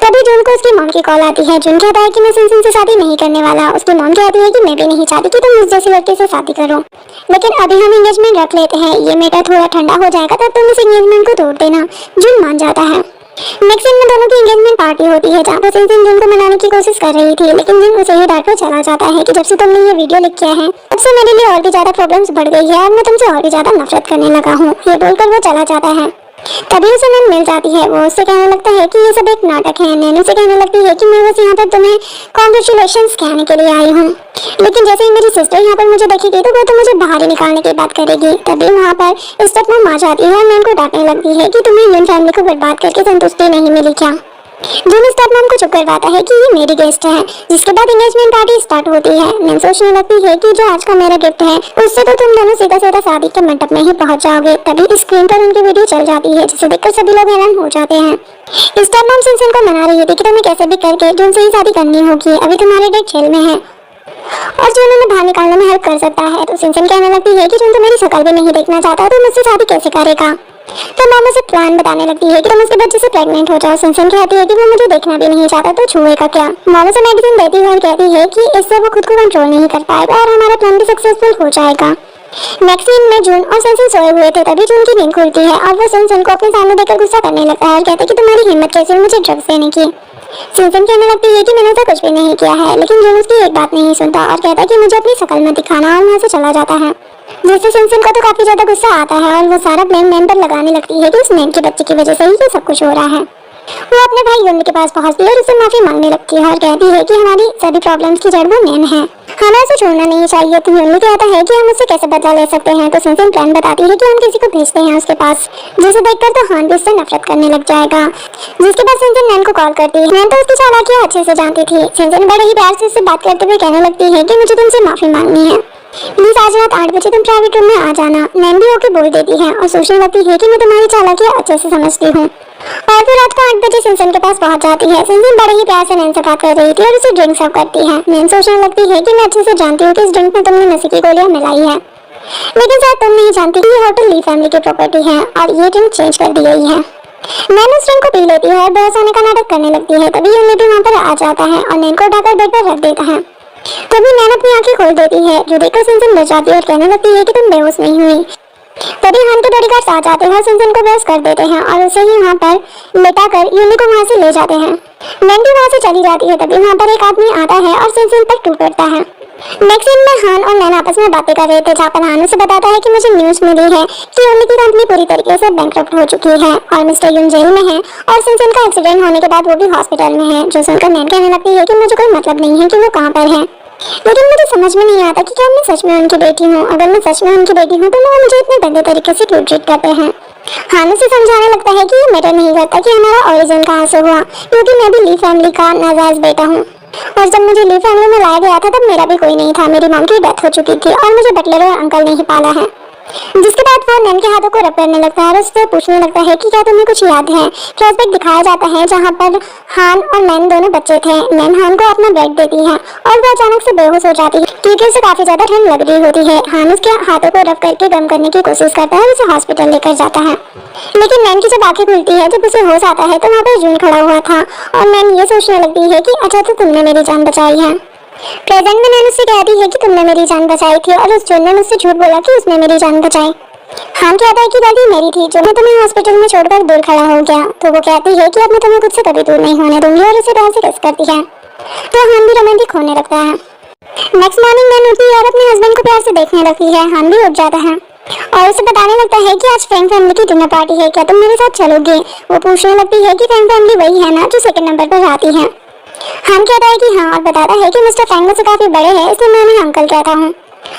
तभी जुन को उसकी मॉम की कॉल आती है। जुन कहता है कि मैं सिनसिन से शादी नहीं करने वाला। उसकी मॉम कहती है कि मैं भी नहीं चाहती कि तुम उस जैसी लड़की से शादी करो, लेकिन अभी हम एंगेजमेंट रख लेते हैं, ये मैटर थोड़ा ठंडा हो जाएगा तब तुम इस एंगेजमेंट को तोड़ देना। जुन मान जाता है। नेक्स्ट सीन में दोनों की एंगेजमेंट पार्टी होती है, जहाँ पर सिनसिन जुन को मनाने की कोशिश कर रही थी, लेकिन जुन उसे ही डांट कर चला जाता है कि जब से तुमने ये वीडियो लिख किया है तब से मेरे लिए और भी ज्यादा प्रॉब्लम्स बढ़ गई है और मैं तुमसे और भी ज्यादा नफरत करने लगा हूँ। ये बोलकर वो चला जाता है। तभी उसे नैन मिल जाती है। वो उससे कहने लगता है कि ये सब एक नाटक है। नैन उसे कहने लगती है कि मैं बस यहाँ पर तुम्हें कॉन्ग्रेचुलेशंस कहने के लिए आई हूँ, लेकिन जैसे ही मेरी सिस्टर यहाँ पर मुझे देखेगी तो वो तो मुझे बाहर ही निकालने की बात करेगी। तभी वहाँ पर स्टेपमॉम आ जाती है और नैन को डांटने लगती है कि तुम्हें यून फैमिली को बर्बाद करके संतुष्टि नहीं मिली क्या। जुन स्टेपमॉम को चुप करवाता है कि ये मेरी गेस्ट है। जिसके बाद एंगेजमेंट पार्टी स्टार्ट होती है। नैन सोचने लगती है कि जो आज का मेरा गिफ्ट है उससे तो तुम दोनों सीधा सीधा शादी के मंडप में ही पहुंच जाओगे। तभी स्क्रीन पर उनकी वीडियो चल जाती है, जिसे देखकर सभी लोग हैरान हो जाते हैं। स्टेपमॉम सिनसिन को मना रही थी कि तुम्हें कैसे भी करके जुन से ही शादी करनी होगी, अभी तुम्हारे डेट जेल में है और जुन उन्हें बाहर निकालने में हेल्प कर सकता है। तो सिनसिन कहने लगती है कि जुन तो मेरी शक्ल भी नहीं देखना चाहता, तो मुझसे शादी कैसे करेगा। तो मॉम उसे प्लान बताने लगती है कि तुम उसके बच्चे से प्रेग्नेंट हो जाओ। सिनसिन कहती है कि वो मुझे देखना भी नहीं चाहता, तो छुएगा क्या। मॉम उसे मेडिसिन देती है और कहती है कि इससे वो खुद को कंट्रोल नहीं कर पाएगा और हमारा प्लान भी सक्सेसफुल हो जाएगा। नेक्स्ट सीन में जुन और सिनसिन सोए हुए थे, तभी जुन की नींद खुलती है और वो सिनसिन को अपने सामने देखकर गुस्सा करने लगता है और कहता है कि तुम्हारी हिम्मत कैसे हुई मुझे ड्रग्स देने की। सिनसिन कहने लगती है कि मैंने ऐसा कुछ भी नहीं किया है, लेकिन जुन उसकी एक बात नहीं सुनता और कहता है कि मुझे अपनी शक्ल मत दिखाना और वहाँ से चला जाता है। जिससे सिनसिन को तो काफी ज्यादा गुस्सा आता है और वो सारा ब्लेम नैन पर लगाने लगती है कि उस नैन के बच्चे की वजह से ही ये सब कुछ हो रहा है। वो अपने भाई युन के पास पहुंचती है और उससे माफी मांगने लगती है और कहती है कि हमारी सभी प्रॉब्लम्स की जड़ वो नैन है, हमें उसे छोड़ना नहीं चाहिए। तो युन कहता है कि हम उससे कैसे बदला ले सकते हैं। तो सिनसिन प्लान बताती है कि हम किसी को भेजते हैं उसके पास, जिसे देखकर तो हान भी उससे नफरत करने लग जाएगा। जिसके बाद सिनसिन नैन को कॉल करती है। नैन तो उसकी चालाकियां अच्छे से जानती थी। सिनसिन बड़े ही प्यार से उससे बात करते हुए कहने लगती है कि मुझे तुमसे माफी मांगनी है, प्लीज आज रात 8 बजे तुम प्राइवेट रूम में आ जाना। नैन भी ओके बोल देती है और सोचने लगती है कि मैं तुम्हारी चालाकियां अच्छे से समझती हूँ। और फिर रात को 8 बजे सिनसिन के पास पहुंच जाती है। सिनसिन बड़े ही प्यार से नैन से बात कर रही थी और उसे ड्रिंक सर्व करती है। नैन सोचने लगती है कि मैं अच्छे से जानती हूँ कि इस ड्रिंक में तुमने नशे की गोलियां मिलाई है, लेकिन शायद तुम नहीं जानती कि ये होटल ली फैमिली की प्रॉपर्टी है और ये ड्रिंक चेंज कर दी गई है। नैन उस ड्रिंक को पी लेती है और बेहोश होने का नाटक करने लगती है। तभी यून भी वहाँ पर आ जाता है और नैन को उठाकर बेड पर रख देता है। तभी नैन अपनी आंखें खोल देती है, जो देखकर सिनसिन डर जाती है और कहने लगती है कि तुम बेहोश नहीं हुई। तभी हान के बॉडीगार्ड्स आ जाते हैं और सिनसिन को बेहोश कर देते हैं और उसे ही वहाँ पर लेटाकर यूनी को वहाँ से ले जाते हैं। नैन भी वहाँ से चली जाती है। तभी वहाँ पर एक आदमी आता है और सिनसिन पर टूट पड़ता है। नेक्स्ट सीन में हान और नैन आपस में बातें कर रहे थे, जहाँ पर हान उसे बताता है कि मुझे न्यूज़ मिली है कि यूनी की कंपनी पूरी तरीके से बैंकरप्ट हो चुकी है और मिस्टर यून जेल में है और सिनसिन का एक्सीडेंट होने के बाद वो भी हॉस्पिटल में है। जो सुनकर नैन कहने लगती है कि मुझे कोई मतलब नहीं है कि वो कहाँ पर है, लेकिन मुझे समझ में नहीं आता कि क्या मैं सच में उनकी बेटी हूँ। अगर मैं सच में उनकी बेटी हूँ तो वो मुझे इतने गंदे तरीके से ट्रीट करते हैं। हान उसे समझाने लगता है कि ये मैटर नहीं करता कि हमारा ओरिजिन कहाँ से हुआ, क्योंकि मैं भी ली फैमिली का नाजायज बेटा हूँ और जब मुझे ली फैमिली में लाया गया था तब मेरा भी कोई नहीं था। मेरी मॉम की डेथ हो चुकी थी और मुझे बटलर और अंकल ने ही पाला है। जिसके बाद वो नैन के हाथों को रब करने लगता है और उससे पूछने लगता है कि क्या तुम्हें कुछ याद है। फ्लैशबैक दिखाया जाता है जहाँ पर हान और नैन दोनों बच्चे थे। नैन हान को अपना ब्रेड देती है और वो अचानक से बेहोश हो जाती है क्योंकि उसे काफी ज्यादा ठंड लग रही होती है। हान उसके हाथों को रब करके गर्म करने की कोशिश करता है और उसे हॉस्पिटल लेकर जाता है। लेकिन नैन की जब आंखें खुलती है, जब उसे होश आता है, तो वहाँ पर जून खड़ा हुआ था और नैन ये सोचने लगती है कि अच्छा तो तुमने मेरी जान बचाई है। प्रेजेंट में नैन उससे कहती है कि तुमने मेरी जान बचाई थी और उस जून ने मुझसे झूठ बोला कि उसने मेरी जान बचाई। हान कहता है कि गलती मेरी थी जो मैं तुम्हें हॉस्पिटल में छोड़कर दूर खड़ा हो गया। तो वो कहती है कि अब मैं तुम्हें खुद से कभी दूर नहीं होने दूंगी और उसे प्यार से किस करती है। तो हान भी रोमांटिक होने लगता है। नेक्स्ट मॉर्निंग नैन उठती है और अपने हस्बैंड को प्यार से देखने लगती है। हान भी उठ जाता है और उसे बताने लगता है कि आज फ्रैंक फैमिली की डिनर पार्टी है, क्या तुम मेरे साथ चलोगे। वो पूछने लगती है कि फ्रैंक फैमिली वही है ना जो सेकंड नंबर पर आती है। हान कहता है कि हाँ और बताता है कि मिस्टर फ्रैंक मुझसे काफी बड़े हैं इसलिए मैं उन्हें अंकल कहता हूँ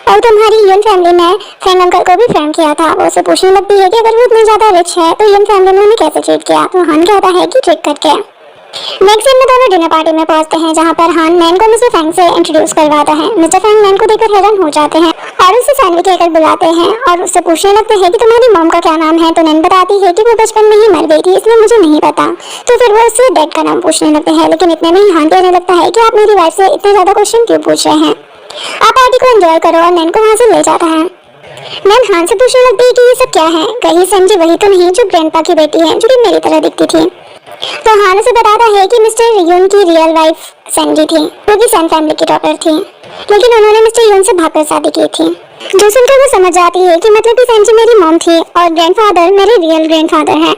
और तुम्हारी यून फैमिली ने फ्रैंक अंकल को भी फ्रैंक किया था। वो उसे पूछने लगती है कि अगर वो इतने ज्यादा रिच है तो यून फैमिली ने उन्हें कैसे ट्रीट किया। तो हान कहता है कि ट्रीट करके। नेक्स्ट सीन में दोनों डिनर पार्टी में पहुंचते हैं जहां पर हान नैन को मिस्टर फ्रैंक से इंट्रोड्यूस करवाता है। मिस्टर फ्रैंक नैन को देखकर हैरान हो जाते हैं और उसे सैंडविच लेकर बुलाते हैं और उससे पूछने लगते हैं कि तुम्हारी मॉम का क्या नाम है। तो नैन बताती है कि वो बचपन में ही मर गई थी इसलिए मुझे नहीं पता। तो फिर वो उससे डैड का नाम पूछने लगते हैं, लेकिन इतने में ही हान कहने लगता है कि आप मेरी वाइफ से इतने ज्यादा क्वेश्चन क्यों पूछ रहे हैं, आप पार्टी को एंजॉय करो और नैन को वहाँ से ले जाता है। नैन हान से पूछने लगती है कि ये सब क्या है, कहीं संजी वही तो नहीं जो ग्रैंडपा की बेटी है जो कि मेरी तरह दिखती थी। तो हान उसे बताता है कि मिस्टर यून की रियल वाइफ संजी थी जो कि सन फैमिली की डॉटर थी, लेकिन उन्होंने मिस्टर यून से भागकर शादी की थी। जो सुनकर वो समझ जाती है कि मतलब कि संजी मेरी मॉम थी और ग्रैंडफादर मेरे रियल ग्रैंडफादर है।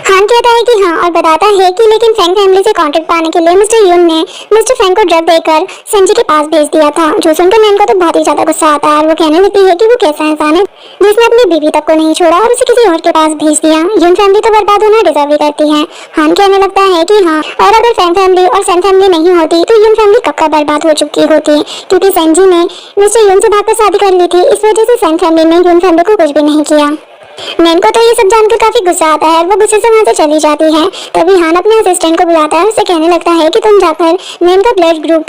हान कहता है कि हाँ और बताता है कि लेकिन फ्रैंक फैमिली से कांटेक्ट पाने के लिए मिस्टर यून ने मिस्टर फ्रैंक को ड्रग देकर संजी के पास भेज दिया था। जो सुनकर नैन को तो बहुत ही ज्यादा गुस्सा आता है और वो कहने लगती है कि वो कैसा इंसान है जिसने अपनी बीवी तक को नहीं छोड़ा और उसे किसी और के पास भेज दिया। यून फैमिली तो बर्बाद होना डिजर्व करती है। हान कहने लगता है कि हाँ और अगर फ्रैंक फैमिली और सन फैमिली नहीं होती तो यून फैमिली कब का बर्बाद हो चुकी होती, क्योंकि संजी ने मिस्टर यून से भागकर शादी कर ली थी। इस वजह से सन फैमिली ने यून फैमिली को कुछ भी नहीं किया। नैन को तो ये सब जानकर काफी गुस्सा आता है और वो गुस्से से वहाँ से चली जाती है। तभी हान अपने असिस्टेंट को बुलाता है और उसे कहने लगता है कि तुम जाकर नैन का ब्लड ग्रुप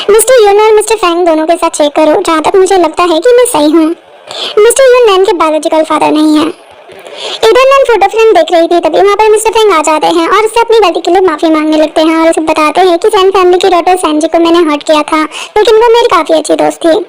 मिस्टर यून और मिस्टर फ्रैंक दोनों के साथ चेक करो। जहाँ तक मुझे लगता है कि मैं सही हूँ, मिस्टर यून नैन के बायोलॉजिकल फादर नहीं है। इधर नैन फोटो फ्रेम देख रही थी, तभी वहाँ पर मिस्टर फ्रैंक आ जाते हैं और उससे अपनी गलती के लिए माफी मांगने लगते हैं और उसे बताते हैं कि सन फैमिली की डॉटर संजी को मैंने हर्ट किया था, लेकिन वो मेरी काफी अच्छी दोस्त थी।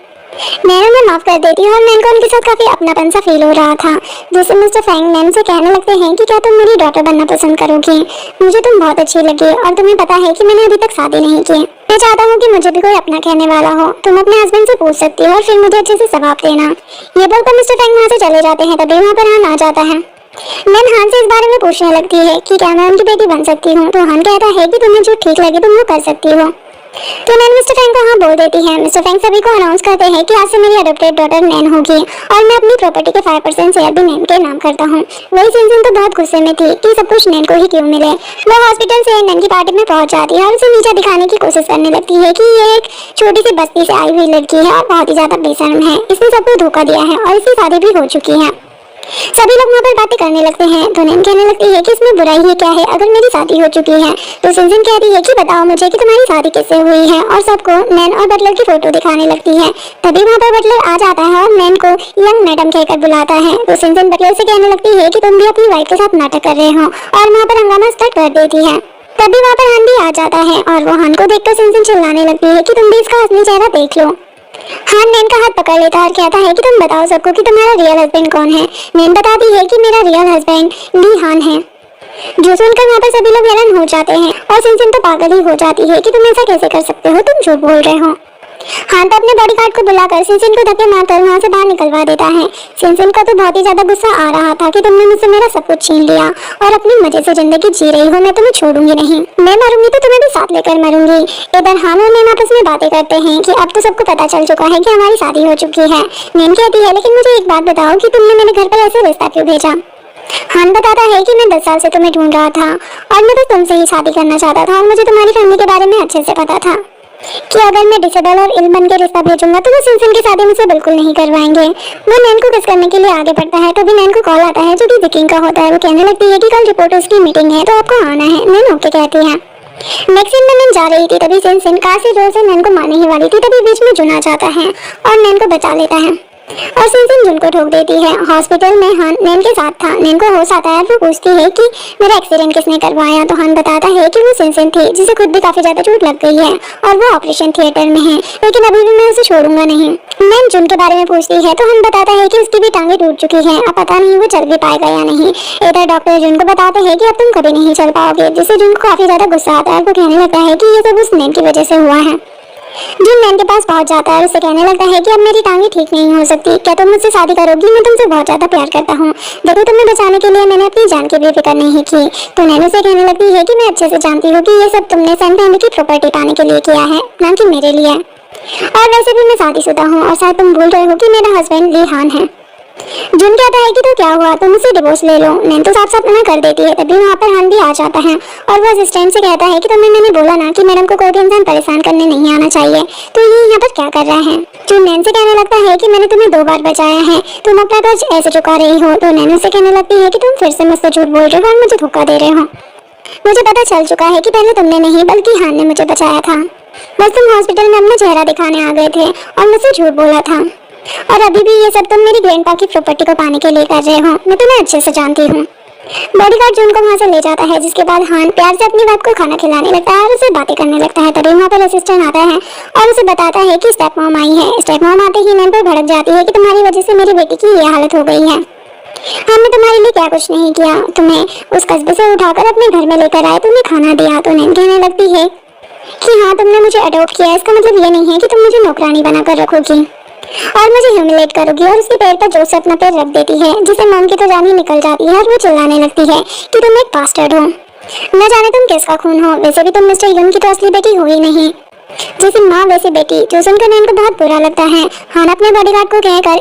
नैन उन्हें माफ कर देती है और नैन को उनके साथ काफी अपनापन सा फील हो रहा था, जिससे मिस्टर फ्रैंक नैन से कहने लगते हैं कि क्या तुम मेरी डॉटर बनना पसंद करोगी, मुझे तुम बहुत अच्छी लगी और तुम्हें पता है कि मैंने अभी तक शादी नहीं की। मैं चाहता हूँ कि मुझे भी कोई अपना कहने वाला हो, तुम अपने हस्बैंड से पूछ सकती हो और फिर मुझे अच्छे से जवाब देना। ये बोलकर मिस्टर फ्रैंक वहाँ से चले जाते हैं। तभी वहाँ पर हान आ जाता है। नैन हान से इस बारे में पूछने लगती है कि क्या मैं उनकी बेटी बन सकती हूँ। तो हान कहता है कि तुम्हें जो ठीक लगे तुम वो कर सकती हो। तो नैन मिस्टर फ्रैंक को हाँ बोल देती है। मिस्टर फ्रैंक सभी को अनाउंस करते हैं कि आज से मेरी अडॉप्टेड डॉटर नैन होगी और मैं अपनी प्रॉपर्टी के 5% शेयर भी नैन के नाम करता हूँ। वही सिंजिन तो बहुत गुस्से में थी कि सब कुछ नैन को ही क्यों मिले। वो हॉस्पिटल से नैन की पार्टी में पहुंच जाती है और उसे नीचा दिखाने की कोशिश करने लगती है कि ये एक छोटी सी बस्ती से आई हुई लड़की है और बहुत ही ज्यादा बेशर्म है, इसने सबको धोखा दिया है और इसकी शादी भी हो चुकी है। सभी लोग वहाँ पर बातें करने लगते हैं। तो नैन कहने लगती है कि इसमें बुराई ही क्या है अगर मेरी शादी हो चुकी है। तो सिंजिन कहती है कि बताओ मुझे कि तुम्हारी शादी कैसे हुई है और सबको नैन और बटलर की फोटो दिखाने लगती है। तभी वहाँ पर बटलर आ जाता है और नैन को यंग मैडम कहकर बुलाता है। तो सिंजिन बटलर से कहने लगती है कि तुम भी अपनी वाइफ के साथ नाटक कर रहे हो और वहाँ पर हंगामा स्टार्ट कर देती है। तभी वहाँ पर हान भी आ जाता है और वो हान को देखकर सिंजिन चिल्लाने लगती है कि तुम भी इसका असली चेहरा देख लो। हान नैन का हाथ पकड़ लेता है और कहता है कि तुम बताओ सबको कि तुम्हारा रियल हस्बैंड कौन है। नैन बताती है कि मेरा रियल हस्बैंड ली हान है। जो सुनकर वहाँ पर सभी लोग हैरान हो जाते हैं और सिंजिन तो पागल ही हो जाती है कि तुम ऐसा कैसे कर सकते हो, तुम झूठ बोल रहे हो। हान तो अपने बॉडीगार्ड को बुलाकर सिंजिन को धक्के मारकर वहाँ से बाहर निकलवा देता है। सिंजिन को तो बहुत ही ज्यादा गुस्सा आ रहा था कि तुमने मुझसे मेरा सब कुछ छीन लिया और अपनी मजे से जिंदगी जी रही हो, मैं तुम्हें छोड़ूंगी नहीं, मैं मरूंगी तो तुम्हें भी साथ लेकर मरूंगी। इधर हान और नैन आपस में बातें करते हैं कि अब तो सबको पता चल चुका है कि हमारी शादी हो चुकी है। नैन कहती है लेकिन मुझे एक बात बताओ कि तुमने मेरे घर पर ऐसे रिश्ता क्यों भेजा। हान बताता है कि मैं 10 साल से तुम्हें ढूंढ रहा था और मैं तो तुमसे ही शादी करना चाहता था और मुझे तुम्हारी फैमिली के बारे में अच्छे से पता था कि अगर मैं डिसेबल और इल बन के रिश्ता भेजूंगा तो वो सिंजिन की शादी मुझसे बिल्कुल नहीं करवाएंगे। वो नैन को किस करने के लिए आगे बढ़ता है। तो भी नैन को कॉल आता है जो कि विकिंग का होता है। वो कहने लगती है कि कल रिपोर्टर्स की मीटिंग है तो आपको आना है। नैन ओके कहती है। नेक्स्ट सीन में नैन जा रही थी, तभी सिंजिन कार से जोर से नैन को मारने ही वाली थी। तभी बीच में जुन आ जाता है और नैन को बचा लेता है। और सिंसिन जुन को ठोक देती है। हॉस्पिटल में हान नैन के साथ था। नैन को होश आता है, वो पूछती है कि मेरा एक्सीडेंट किसने करवाया, तो हान बताता है कि वो सिंसिन थी, जिसे खुद भी काफी ज्यादा चोट लग गई है और वो ऑपरेशन थिएटर में है, लेकिन अभी भी मैं उसे छोड़ूंगा नहीं। नैन जुन के बारे में पूछती है तो हान बताता है कि उसकी भी टांगे टूट चुकी है, अब पता नहीं वो चल भी पाएगा या नहीं। इधर डॉक्टर जुन को बताते हैं कि अब तुम कभी नहीं चल पाओगे, जिससे जुन को काफी ज्यादा गुस्सा आता है। वो कहने लगता है कि ये सब उस नैन की वजह से हुआ है। जुन नैन के पास पहुंच जाता है और उससे कहने लगता है कि अब मेरी टांगे ठीक नहीं हो सकती, क्या तुम मुझसे शादी करोगी? मैं तुमसे बहुत ज्यादा प्यार करता हूँ, देखो तुम्हें बचाने के लिए मैंने अपनी जान की भी फिक्र नहीं की। तो नैन उसे कहने लगती है कि मैं अच्छे से जानती हूँ कि ये सब तुमने सेंट फैमिली की प्रॉपर्टी पाने के लिए किया है, ना कि मेरे लिए। और वैसे भी मैं शादीशुदा हूँ और शायद तुम भूल रहे हो कि मेरा हस्बैंड ली हान है। जुन कहता है कि तो क्या हुआ, तुम मुझसे डिवोर्स ले लो। नैन तो साफ साफ मना कर देती है। तभी वहाँ पर हान भी आ जाता है और वो असिस्टेंट से कहता है कि तुम्हें मैंने बोला ना कि मैडम को कोई भी इंसान परेशान करने नहीं आना चाहिए, तो ये यहाँ पर क्या कर रहा है। जुन नैन से कहने लगता है कि मैंने तुम्हें 2 बार बचाया है, तुम अपना कर्ज ऐसे चुका रही हो। तो नैन से कहने लगती है कि तुम फिर से मुझसे झूठ बोल रहे हो और मुझे धोखा दे रहे हो। मुझे पता चल चुका है कि पहले तुमने नहीं बल्कि हान ने मुझे बचाया था। बस तुम हॉस्पिटल में अपना चेहरा दिखाने आ गए थे और मुझसे झूठ बोला था, और अभी भी ये सब तुम मेरी ग्रैंडपा की प्रॉपर्टी को पाने के लिए कर रहे हो। मैं तुम्हें अच्छे से जानती हूँ। बॉडीगार्ड जुन को वहाँ से ले जाता है, जिसके बाद हान प्यार से अपनी वाइफ को खाना खिलाने लगता है और उसे बातें करने लगता है। तभी वहाँ पर असिस्टेंट आता है और उसे बताता है कि स्टेप मॉम आई है। स्टेप मॉम आते ही नैन पर भड़क जाती है कि तुम्हारी वजह से मेरी बेटी की ये हालत हो गई है। हमने तुम्हारे लिए क्या कुछ नहीं किया, तुम्हें उस कस्बे से उठाकर अपने घर में लेकर आए, तुम्हें खाना दिया। तो नैन कहने लगती है कि हाँ तुमने मुझे अडॉप्ट किया, इसका मतलब ये नहीं है कि तुम मुझे नौकरानी बनाकर रखोगी और मुझे ह्यूमिलेट करोगी। और उसके पैर पर जोर से अपना पैर रख देती है, जिसे मॉम की तो जान ही निकल जाती है और वो चिल्लाने लगती है कि तुम एक बास्टर्ड हो, न जाने तुम किसका खून हो। वैसे भी तुम मिस्टर युन की तो असली बेटी हो ही नहीं, जैसे माँ वैसी बेटी। जो सुनकर नैन को बहुत बुरा लगता है। हान अपने बॉडीगार्ड को कहकर